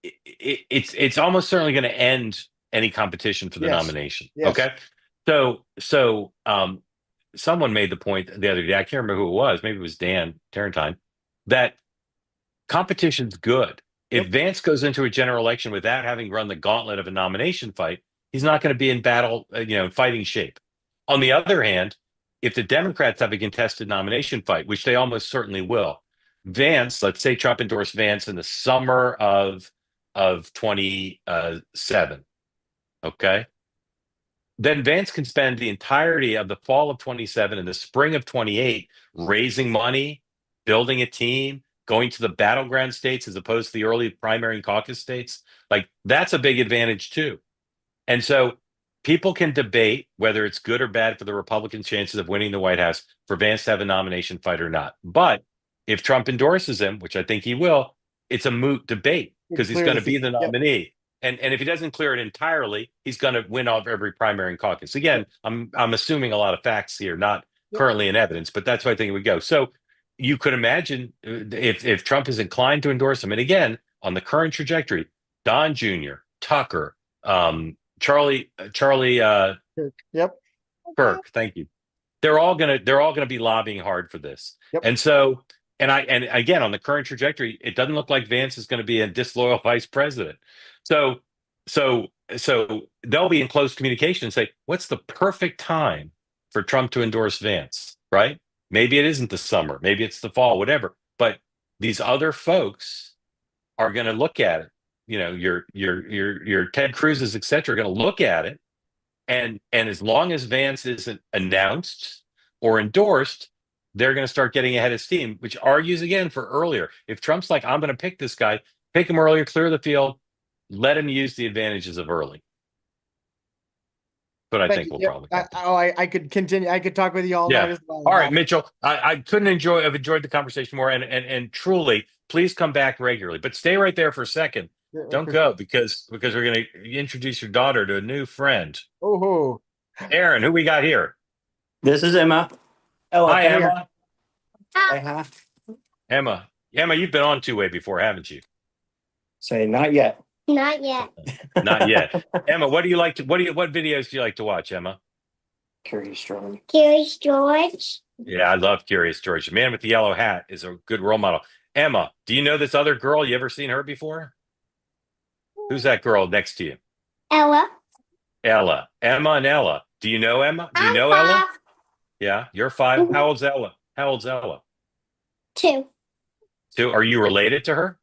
[SPEAKER 1] it's almost certainly going to end any competition for the nomination.
[SPEAKER 8] Yes.
[SPEAKER 1] Okay, so someone made the point the other day. I can't remember who it was. Maybe it was Dan Tarantine. That competition's good. If Vance goes into a general election without having run the gauntlet of a nomination fight, he's not going to be in battle, fighting shape. On the other hand, if the Democrats have a contested nomination fight, which they almost certainly will, Vance, let's say Trump endorsed Vance in the summer of 27, okay? Then Vance can spend the entirety of the fall of 27 and the spring of 28 raising money, building a team, going to the battleground states as opposed to the early primary and caucus states. Like, that's a big advantage too. And so people can debate whether it's good or bad for the Republican chances of winning the White House for Vance to have a nomination fight or not. But if Trump endorses him, which I think he will, it's a moot debate because he's going to be the nominee. And if he doesn't clear it entirely, he's going to win off every primary and caucus. Again, I'm assuming a lot of facts here, not currently in evidence, but that's why I think it would go. So you could imagine if Trump is inclined to endorse him, and again, on the current trajectory, Don Jr., Tucker, Charlie Kirk, thank you. They're all gonna be lobbying hard for this. And so, and again, on the current trajectory, it doesn't look like Vance is going to be a disloyal vice president. So they'll be in close communication and say, what's the perfect time for Trump to endorse Vance, right? Maybe it isn't the summer, maybe it's the fall, whatever. But these other folks are going to look at it. You know, your Ted Cruz's, et cetera, are going to look at it. And as long as Vance isn't announced or endorsed, they're going to start getting ahead of steam, which argues again for earlier. If Trump's like, I'm going to pick this guy, pick him earlier, clear the field, let him use the advantages of early. But I think we'll probably.
[SPEAKER 8] I could continue. I could talk with you all night as well.
[SPEAKER 1] All right, Mitchell. I couldn't have enjoyed the conversation more. And truly, please come back regularly. But stay right there for a second. Don't go because we're going to introduce your daughter to a new friend.
[SPEAKER 8] Oh,
[SPEAKER 1] Aaron, who we got here?
[SPEAKER 9] This is Emma.
[SPEAKER 1] Hello, hi, Emma.
[SPEAKER 9] Here. Hi.
[SPEAKER 1] Emma, you've been on two-way before, haven't you?
[SPEAKER 9] Say not yet.
[SPEAKER 6] Not yet.
[SPEAKER 1] Not yet. Emma, what videos do you like to watch, Emma?
[SPEAKER 9] Curious George.
[SPEAKER 6] Curious George.
[SPEAKER 1] Yeah, I love Curious George. The man with the yellow hat is a good role model. Emma, do you know this other girl? You ever seen her before? Who's that girl next to you?
[SPEAKER 6] Ella.
[SPEAKER 1] Ella. Emma and Ella. Do you know Emma? Do you know Ella? Yeah, you're 5.
[SPEAKER 6] Mm-hmm.
[SPEAKER 1] How old's Ella? How old's Ella?
[SPEAKER 6] 2.
[SPEAKER 1] 2. Are you related to her?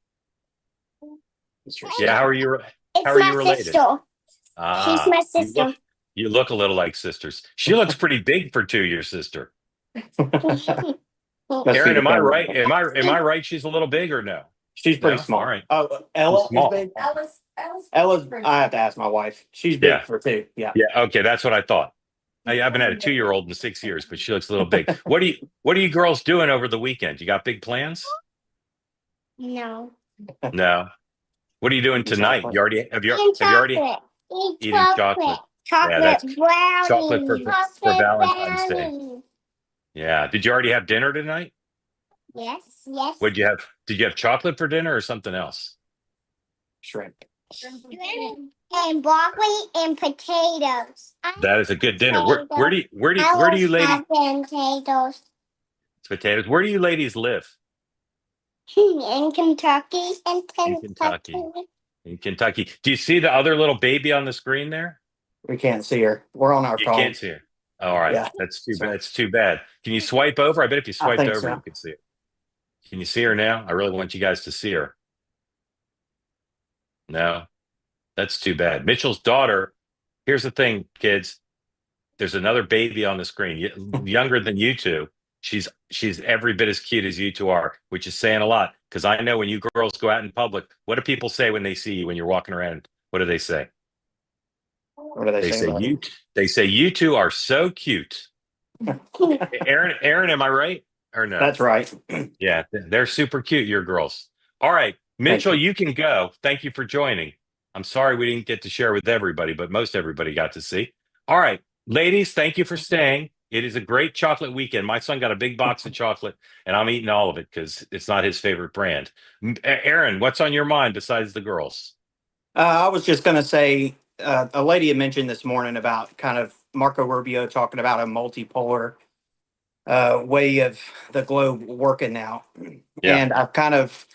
[SPEAKER 1] Yeah, how are you?
[SPEAKER 6] It's
[SPEAKER 1] how are
[SPEAKER 6] my
[SPEAKER 1] you related?
[SPEAKER 6] sister. She's my sister.
[SPEAKER 1] You look a little like sisters. She looks pretty big for 2, your sister. Aaron, am I right? Am I right? She's a little big or no?
[SPEAKER 9] She's pretty small.
[SPEAKER 1] All right.
[SPEAKER 9] Ella
[SPEAKER 1] small.
[SPEAKER 9] is big. Ella's. I have to ask my wife. She's big for 2. Yeah.
[SPEAKER 1] Yeah. Okay, that's what I thought. I haven't had a 2-year-old in 6 years, but she looks a little big. What are you girls doing over the weekend? You got big plans?
[SPEAKER 6] No.
[SPEAKER 1] No. What are you doing tonight? Have you already eating chocolate?
[SPEAKER 6] Chocolate brownie.
[SPEAKER 1] Chocolate for Valentine's Day. Yeah. Did you already have dinner tonight?
[SPEAKER 6] Yes.
[SPEAKER 1] What'd you have? Did you have chocolate for dinner or something else?
[SPEAKER 9] Shrimp.
[SPEAKER 6] And broccoli and potatoes.
[SPEAKER 1] That is a good dinner. Where do you ladies?
[SPEAKER 6] Potatoes.
[SPEAKER 1] Potatoes. Where do you ladies live?
[SPEAKER 6] In Kentucky.
[SPEAKER 1] In Kentucky. Do you see the other little baby on the screen there?
[SPEAKER 9] We can't see her. We're on our phone.
[SPEAKER 1] You can't see her. All right.
[SPEAKER 9] Yeah.
[SPEAKER 1] That's too bad. That's too bad. Can you swipe over? I bet if you swiped over,
[SPEAKER 9] so.
[SPEAKER 1] you could see her. Can you see her now? I really want you guys to see her. No, that's too bad. Mitchell's daughter. Here's the thing, kids. There's another baby on the screen, younger than you two. She's every bit as cute as you two are, which is saying a lot. Because I know when you girls go out in public, what do people say when they see you when you're walking around? What do they say?
[SPEAKER 9] What do they say?
[SPEAKER 1] They say you two are so cute. Aaron, am I right or no?
[SPEAKER 9] That's right.
[SPEAKER 1] Yeah, they're super cute. Your girls. All right, Mitchell, you can go. Thank you for joining. I'm sorry we didn't get to share with everybody, but most everybody got to see. All right, ladies, thank you for staying. It is a great chocolate weekend. My son got a big box of chocolate, and I'm eating all of it because it's not his favorite brand. Aaron, what's on your mind besides the girls?
[SPEAKER 9] I was just going to say, a lady had mentioned this morning about kind of Marco Rubio talking about a multipolar way of the globe working now. Yeah. And I've kind of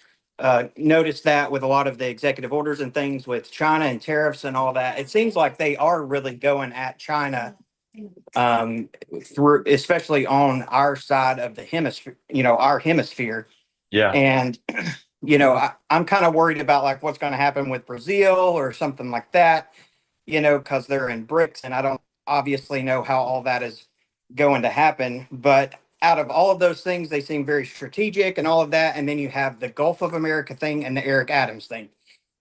[SPEAKER 9] noticed that with a lot of the executive orders and things with China and tariffs and all that. It seems like they are really going at China through, especially on our side of the hemisphere, our hemisphere. Yeah. And, I'm kind of worried about like what's going to happen with Brazil or something like that, because they're in BRICS, and I don't obviously know how all that is going to happen. But out of all of those things, they seem very strategic and all of that. And then you have the Gulf of America thing and the Eric Adams thing.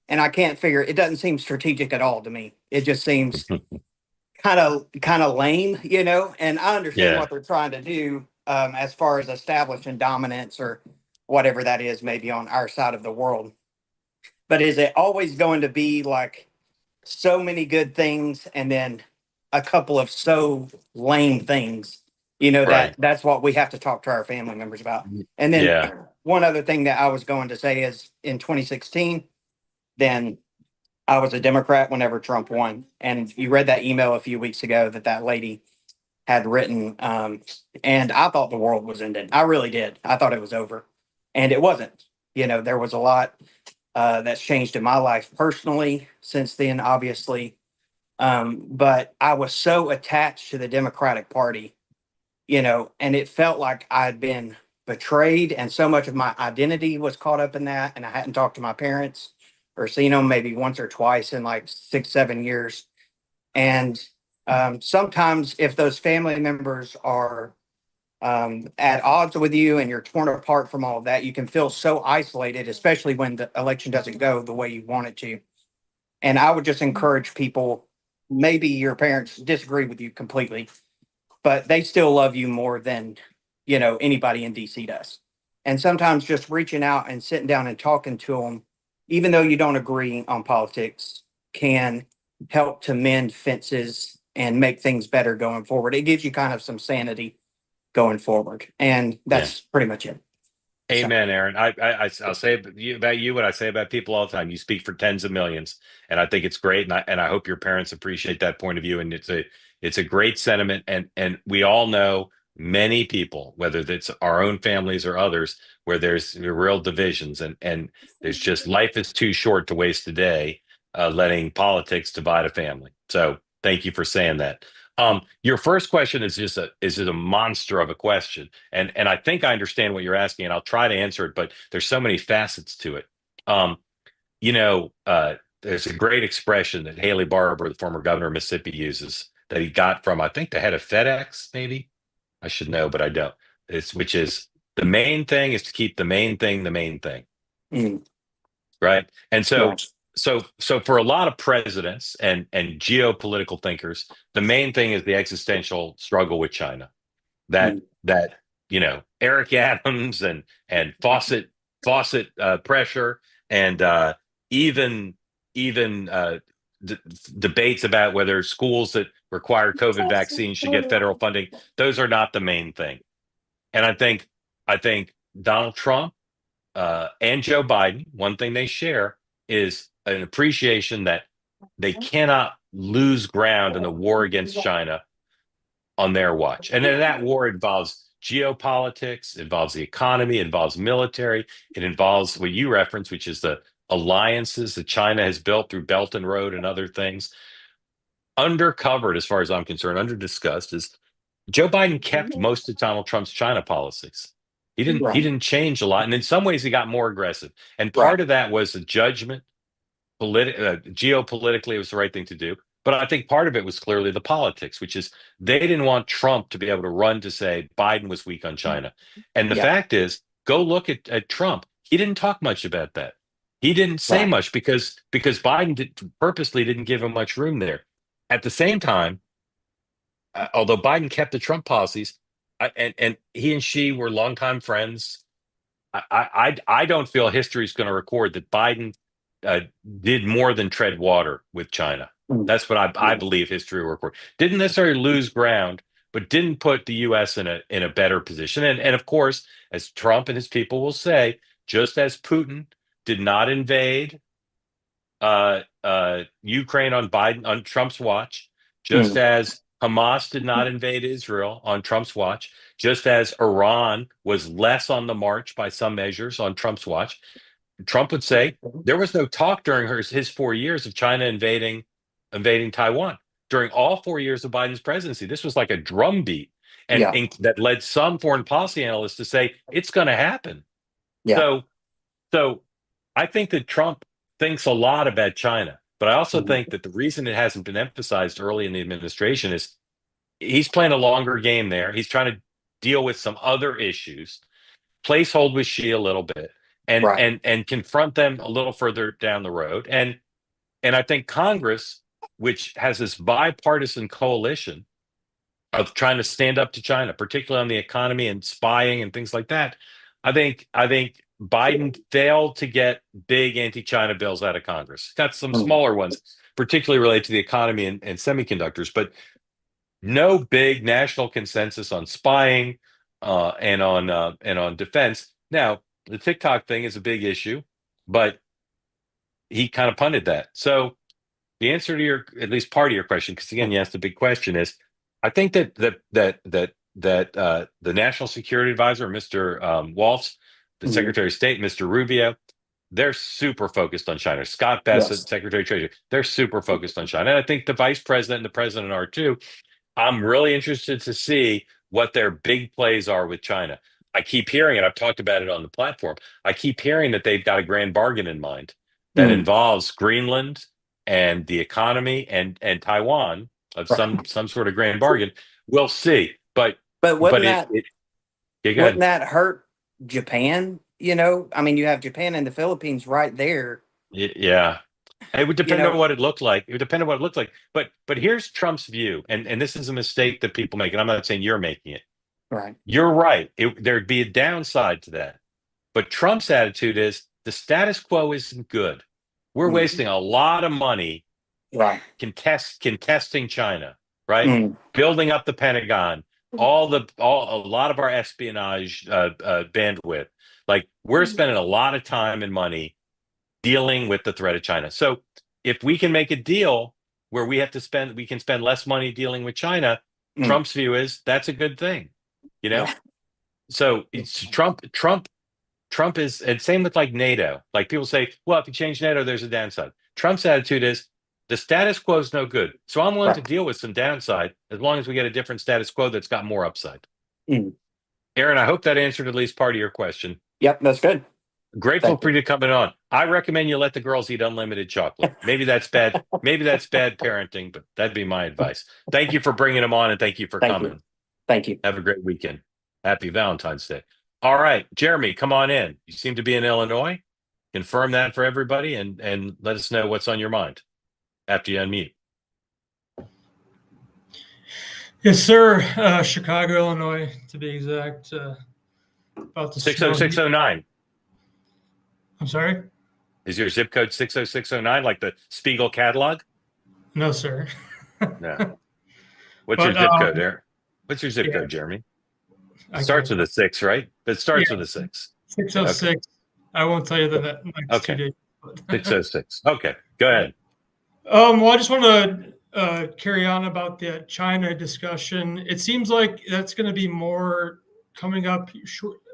[SPEAKER 9] And I can't figure, it doesn't seem strategic at all to me. It just seems kind of lame, and I understand what they're trying to do as far as establishing dominance or whatever that is, maybe on our side of the world. But is it always going to be like so many good things and then a couple of so lame things? That's what we have to talk to our family members about. And then one other thing that I was going to say is in 2016, then I was a Democrat whenever Trump won. And you read that email a few weeks ago that lady had written. And I thought the world was ending. I really did. I thought it was over. And it wasn't. There was a lot that's changed in my life personally since then, obviously. But I was so attached to the Democratic Party, and it felt like I'd been betrayed, and so much of my identity was caught up in that, and I hadn't talked to my parents or seen them maybe once or twice in like 6, 7 years. And sometimes if those family members are at odds with you and you're torn apart from all of that, you can feel so isolated, especially when the election doesn't go the way you want it to. And I would just encourage people, maybe your parents disagree with you completely, but they still love you more than, anybody in DC does. And sometimes just reaching out and sitting down and talking to them, even though you don't agree on politics, can help to mend fences and make things better going forward. It gives you kind of some sanity going forward. And that's pretty much it.
[SPEAKER 1] Amen, Aaron. I'll say about you what I say about people all the time. You speak for tens of millions, and I think it's great. And I hope your parents appreciate that point of view. And it's a great sentiment. And we all know many people, whether it's our own families or others, where there's real divisions, and there's just life is too short to waste a day letting politics divide a family. So thank you for saying that. Your first question is just a monster of a question, and I think I understand what you're asking, and I'll try to answer it. But there's so many facets to it. There's a great expression that Haley Barbour, the former governor of Mississippi, uses that he got from, I think, the head of FedEx. Maybe I should know, but I don't. Which is, the main thing is to keep the main thing the main thing, right? And so.
[SPEAKER 9] Right.
[SPEAKER 1] So for a lot of presidents and geopolitical thinkers, the main thing is the existential struggle with China. That Eric Adams and Fawcett pressure, and even debates about whether schools that require COVID vaccines should get federal funding. Those are not the main thing. And I think Donald Trump and Joe Biden, one thing they share is an appreciation that they cannot lose ground in the war against China on their watch. And then that war involves geopolitics, involves the economy, involves military, it involves what you reference, which is the alliances that China has built through Belt and Road and other things. Undercovered, as far as I'm concerned, under-discussed, is Joe Biden kept most of Donald Trump's China policies. He didn't change a lot. And in some ways, he got more aggressive. And part of that was a judgment. Geopolitically, it was the right thing to do. But I think part of it was clearly the politics, which is they didn't want Trump to be able to run to say Biden was weak on China. And the fact is, go look at Trump. He didn't talk much about that. He didn't say much because Biden purposely didn't give him much room there. At the same time, although Biden kept the Trump policies, and he and she were longtime friends, I don't feel history is going to record that Biden did more than tread water with China. That's what I believe history will record. Didn't necessarily lose ground, but didn't put the U.S. in a better position. And of course, as Trump and his people will say, just as Putin did not invade Ukraine on Trump's watch, just as Hamas did not invade Israel on Trump's watch, just as Iran was less on the march by some measures on Trump's watch. Trump would say there was no talk during his 4 years of China invading Taiwan. During all 4 years of Biden's presidency, this was like a drumbeat, and that led some foreign policy analysts to say it's going to happen. So I think that Trump thinks a lot about China, but I also think that the reason it hasn't been emphasized early in the administration is he's playing a longer game there. He's trying to deal with some other issues, placehold with Xi a little bit, and confront them a little further down the road. And I think Congress, which has this bipartisan coalition of trying to stand up to China, particularly on the economy and spying and things like that, I think Biden failed to get big anti-China bills out of Congress. Got some smaller ones, particularly related to the economy and semiconductors, but no big national consensus on spying and on defense. Now, the TikTok thing is a big issue, but he kind of punted that. So the answer to at least part of your question, because again, you asked a big question, is I think that the National Security Advisor, Mr. Waltz, the Secretary of State, Mr. Rubio, they're super focused on China. Scott Bessent, Secretary of Treasury, they're super focused on China. And I think the Vice President and the President are too. I'm really interested to see what their big plays are with China. I keep hearing it. I've talked about it on the platform. I keep hearing that they've got a grand bargain in mind that involves Greenland and the economy and Taiwan of some sort of grand bargain. We'll see. But
[SPEAKER 9] wouldn't
[SPEAKER 1] yeah, go
[SPEAKER 9] wouldn't
[SPEAKER 1] ahead.
[SPEAKER 9] that hurt Japan? You know, I mean, you have Japan and the Philippines right there.
[SPEAKER 1] Yeah. It would depend on what it looked like. It would depend on what it looked like. But here's Trump's view, and this is a mistake that people make, and I'm not saying you're making it.
[SPEAKER 9] Right.
[SPEAKER 1] You're right. There'd be a downside to that. But Trump's attitude is the status quo isn't good. We're wasting a lot of money contesting China, right? Building up the Pentagon, a lot of our espionage bandwidth. Like we're spending a lot of time and money dealing with the threat of China. So if we can make a deal where we can spend less money dealing with China, Trump's view is that's a good thing, you know? So it's Trump is, and same with like NATO. Like people say, well, if you change NATO, there's a downside. Trump's attitude is the status quo is no good. So I'm willing to deal with some downside as long as we get a different status quo that's got more upside. Aaron, I hope that answered at least part of your question.
[SPEAKER 9] Yep, that's good.
[SPEAKER 1] Grateful for you coming on. I recommend you let the girls eat unlimited chocolate. Maybe that's bad. Maybe that's bad parenting, but that'd be my advice. Thank you for bringing them on, and thank you for coming.
[SPEAKER 9] Thank you.
[SPEAKER 1] Have a great weekend. Happy Valentine's Day. All right, Jeremy, come on in. You seem to be in Illinois. Confirm that for everybody, and let us know what's on your mind after you unmute.
[SPEAKER 10] Yes, sir. Chicago, Illinois, to be exact. About the
[SPEAKER 1] 60609.
[SPEAKER 10] I'm sorry?
[SPEAKER 1] Is your zip code 60609 like the Spiegel catalog?
[SPEAKER 10] No, sir.
[SPEAKER 1] No. What's your zip code there? What's your zip code, Jeremy? It starts with a 6, right? It starts with a 6.
[SPEAKER 10] 606. Okay. I won't tell you the next 2 days.
[SPEAKER 1] 606. Okay, go ahead.
[SPEAKER 10] Well, I just want to carry on about the China discussion. It seems like that's going to be more coming up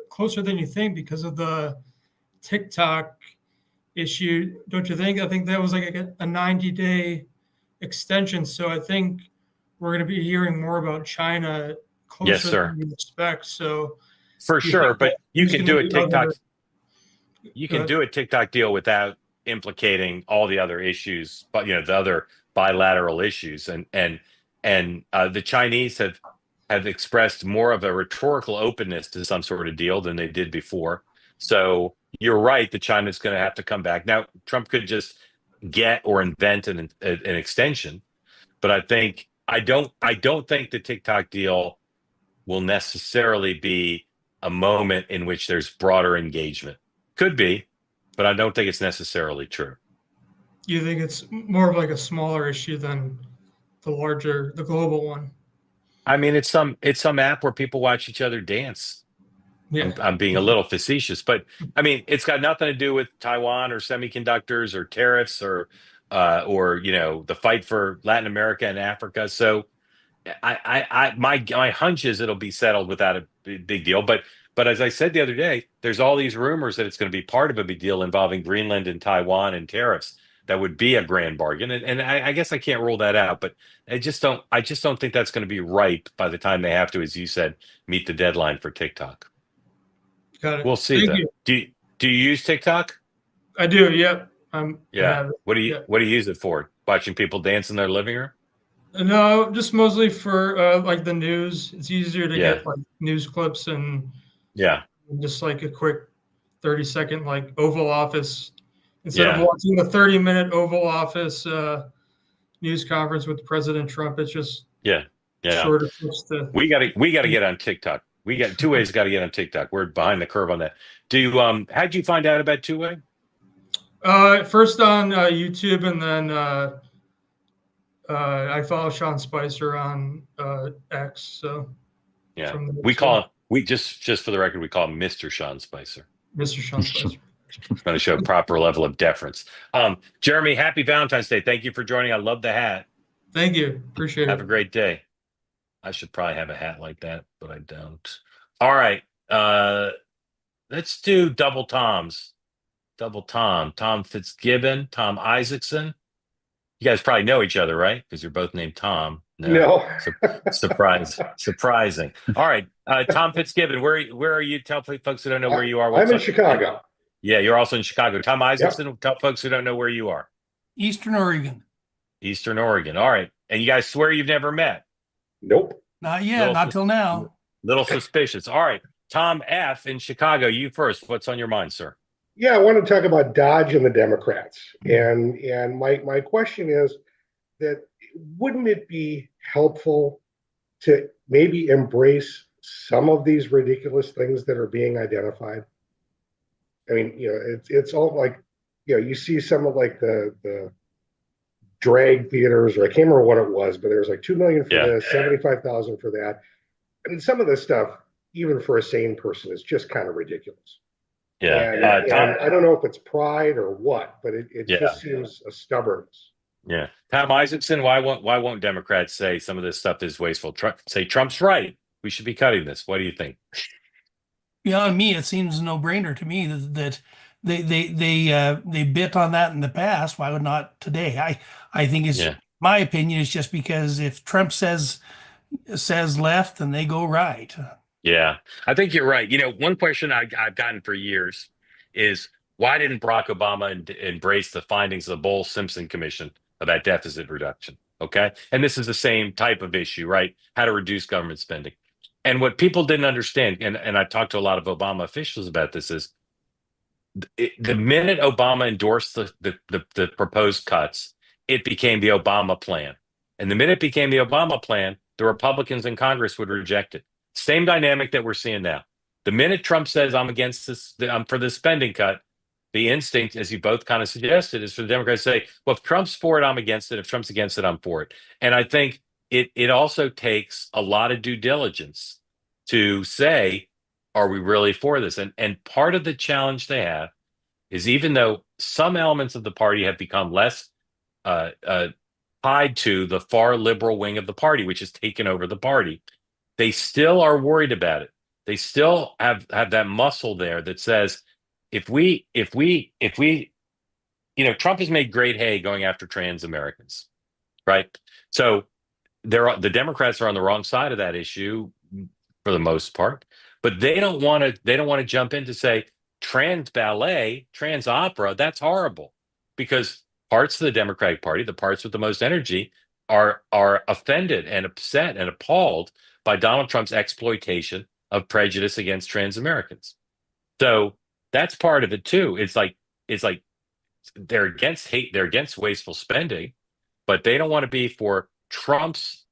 [SPEAKER 10] closer than you think because of the TikTok issue. Don't you think? I think that was like a 90-day extension. So I think we're going to be hearing more about China closer than we expect. So
[SPEAKER 1] for sure, but you can do a TikTok. You can do a TikTok deal without implicating all the other issues, but the other bilateral issues, and the Chinese have expressed more of a rhetorical openness to some sort of deal than they did before. So you're right that China's going to have to come back. Now, Trump could just get or invent an extension, but I don't think the TikTok deal will necessarily be a moment in which there's broader engagement. Could be, but I don't think it's necessarily true.
[SPEAKER 10] You think it's more of like a smaller issue than the global one?
[SPEAKER 1] I mean, it's some app where people watch each other dance. Yeah. I'm being a little facetious, but I mean, it's got nothing to do with Taiwan or semiconductors or tariffs or the fight for Latin America and Africa. So my hunch is it'll be settled without a big deal. But as I said the other day, there's all these rumors that it's going to be part of a big deal involving Greenland and Taiwan and tariffs. That would be a grand bargain, and I guess I can't rule that out. But I just don't think that's going to be ripe by the time they have to, as you said, meet the deadline for TikTok.
[SPEAKER 10] Got it.
[SPEAKER 1] We'll see. Do you use TikTok?
[SPEAKER 10] I do. Yep.
[SPEAKER 1] Yeah. What do you use it for? Watching people dance in their living room?
[SPEAKER 10] No, just mostly for like the news. It's easier to get like news clips and just like a quick 30-second like Oval Office instead of watching the 30-minute Oval Office news conference with President Trump. It's just shorter clips.
[SPEAKER 1] We got to get on TikTok. We got two ways. Got to get on TikTok. We're behind the curve on that. How'd you find out about Two Way?
[SPEAKER 10] First on YouTube, and then I follow Sean Spicer on X. So
[SPEAKER 1] we just for the record, we call him Mr. Sean Spicer.
[SPEAKER 10] Mr. Sean Spicer.
[SPEAKER 1] Going to show a proper level of deference. Jeremy, happy Valentine's Day. Thank you for joining. I love the hat.
[SPEAKER 10] Thank you. Appreciate it.
[SPEAKER 1] Have a great day. I should probably have a hat like that, but I don't. All right. Let's do double Toms. Double Tom. Tom Fitzgibbon, Tom Isaacson. You guys probably know each other, right? Because you're both named Tom.
[SPEAKER 11] No.
[SPEAKER 1] Surprising. All right, Tom Fitzgibbon, where are you? Tell folks who don't know where you are.
[SPEAKER 11] I'm in Chicago.
[SPEAKER 1] Yeah, you're also in Chicago. Tom Isaacson,
[SPEAKER 11] Yep.
[SPEAKER 1] tell folks who don't know where you are.
[SPEAKER 12] Eastern Oregon.
[SPEAKER 1] Eastern Oregon. All right, and you guys swear you've never met?
[SPEAKER 11] Nope.
[SPEAKER 12] Not yet. Not till now.
[SPEAKER 1] Little suspicious. All right, Tom F. in Chicago. You first. What's on your mind, sir?
[SPEAKER 11] Yeah, I want to talk about Dodge and the Democrats. And my question is that wouldn't it be helpful to maybe embrace some of these ridiculous things that are being identified? I mean, it's all like, you see some of like the drag theaters, or I can't remember what it was, but there was like 2 million for this, 75,000 for that. I mean, some of this stuff, even for a sane person, is just kind of ridiculous.
[SPEAKER 1] Yeah.
[SPEAKER 11] And I don't know if it's pride or what, but it just seems a stubbornness.
[SPEAKER 1] Yeah. Tom Isaacson, why won't Democrats say some of this stuff is wasteful? Say Trump's right. We should be cutting this. What do you think?
[SPEAKER 12] Beyond me, it seems a no-brainer to me that they bit on that in the past. Why would not today? I think it's my opinion is just because if Trump says left, then they go right.
[SPEAKER 1] Yeah, I think you're right. One question I've gotten for years is why didn't Barack Obama embrace the findings of the Bowles-Simpson Commission about deficit reduction? Okay. And this is the same type of issue, right? How to reduce government spending. And what people didn't understand, and I talked to a lot of Obama officials about this, is the minute Obama endorsed the proposed cuts, it became the Obama plan. And the minute it became the Obama plan, the Republicans in Congress would reject it. Same dynamic that we're seeing now. The minute Trump says, I'm against this, I'm for this spending cut, the instinct, as you both kind of suggested, is for the Democrats to say, well, if Trump's for it, I'm against it. If Trump's against it, I'm for it. And I think it also takes a lot of due diligence to say, are we really for this? And part of the challenge they have is, even though some elements of the party have become less tied to the far liberal wing of the party, which has taken over the party, they still are worried about it. They still have that muscle there that says, if we, Trump has made great hay going after trans Americans, right? So the Democrats are on the wrong side of that issue for the most part, but they don't want to jump in to say trans ballet, trans opera, that's horrible, because parts of the Democratic Party, the parts with the most energy, are offended and upset and appalled by Donald Trump's exploitation of prejudice against trans Americans. So that's part of it too. It's like they're against hate, they're against wasteful spending, but they don't want to be for Trump's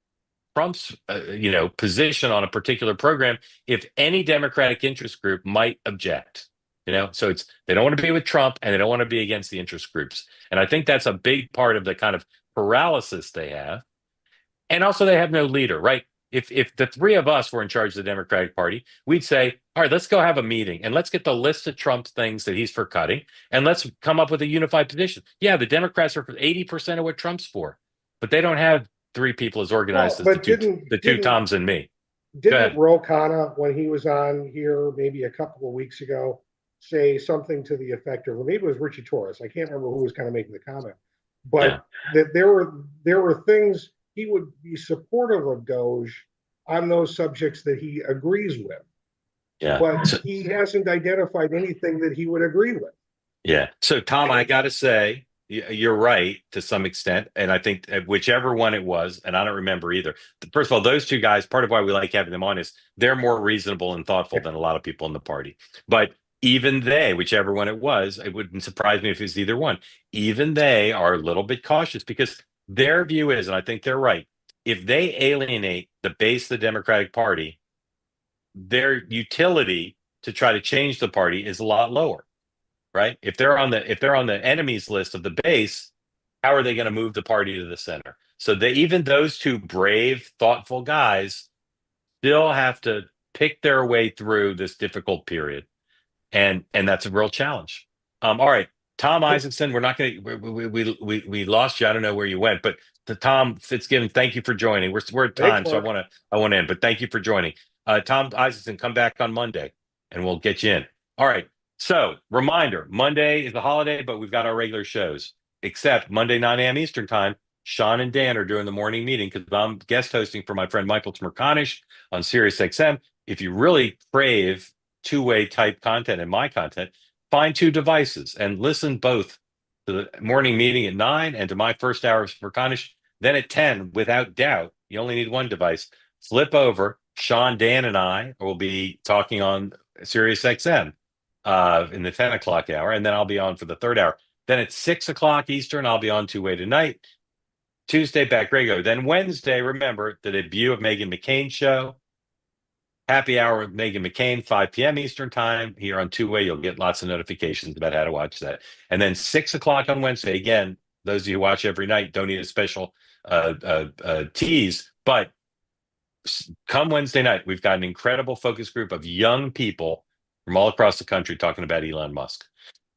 [SPEAKER 1] position on a particular program if any Democratic interest group might object. So they don't want to be with Trump, and they don't want to be against the interest groups. And I think that's a big part of the kind of paralysis they have. And also, they have no leader, right? If the three of us were in charge of the Democratic Party, we'd say, all right, let's go have a meeting and let's get the list of Trump things that he's for cutting, and let's come up with a unified position. Yeah, the Democrats are for 80% of what Trump's for, but they don't have three people as organized as the two Toms and me.
[SPEAKER 11] Didn't Ro Khanna, when he was on here maybe a couple of weeks ago, say something to the effect of, or maybe it was Richie Torres, I can't remember who was kind of making the comment, but that there were things he would be supportive of Doge on those subjects that he agrees with. Yeah. But he hasn't identified anything that he would agree with.
[SPEAKER 1] Yeah. So, Tom, I got to say, you're right to some extent. And I think whichever one it was, and I don't remember either. First of all, those two guys, part of why we like having them on is they're more reasonable and thoughtful than a lot of people in the party. But even they, whichever one it was, it wouldn't surprise me if it was either one. Even they are a little bit cautious, because their view is, and I think they're right, if they alienate the base of the Democratic Party, their utility to try to change the party is a lot lower, right? If they're on the enemies list of the base, how are they going to move the party to the center? So even those two brave, thoughtful guys still have to pick their way through this difficult period, and that's a real challenge. All right, Tom Isaacson, we're not going to we lost you. I don't know where you went, but to Tom Fitzgibbon, thank you for joining. We're at time, so I want to end, but thank you for joining. Tom Isaacson, come back on Monday, and we'll get you in. All right. So, reminder: Monday is a holiday, but we've got our regular shows. Except Monday 9 a.m. Eastern time, Sean and Dan are doing the morning meeting because I'm guest hosting for my friend Michael Tmerkanish on Sirius XM. If you really crave two-way type content and my content, find two devices and listen both to the morning meeting at 9 and to my first hour of Tmerkanish. Then at 10, without doubt, you only need one device. Flip over. Sean, Dan, and I will be talking on Sirius XM in the 10 o'clock hour, and then I'll be on for the third hour. Then at 6 o'clock Eastern, I'll be on two-way tonight. Tuesday, back regular. Then Wednesday, remember, the debut of Meghan McCain's show. Happy hour with Meghan McCain, 5 p.m. Eastern time here on two-way. You'll get lots of notifications about how to watch that. And then 6 o'clock on Wednesday, again, those of you who watch every night don't need a special tease, but come Wednesday night, we've got an incredible focus group of young people from all across the country talking about Elon Musk.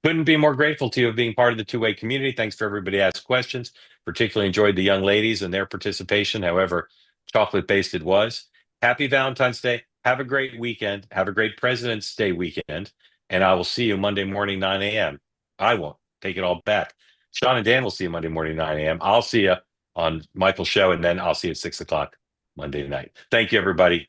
[SPEAKER 1] Couldn't be more grateful to you of being part of the two-way community. Thanks for everybody asking questions. Particularly enjoyed the young ladies and their participation, however chocolate-based it was. Happy Valentine's Day. Have a great weekend. Have a great President's Day weekend. And I will see you Monday morning, 9 a.m. I won't. Take it all back. Sean and Dan will see you Monday morning, 9 a.m. I'll see you on Michael's show, and then I'll see you at 6 o'clock Monday night. Thank you, everybody.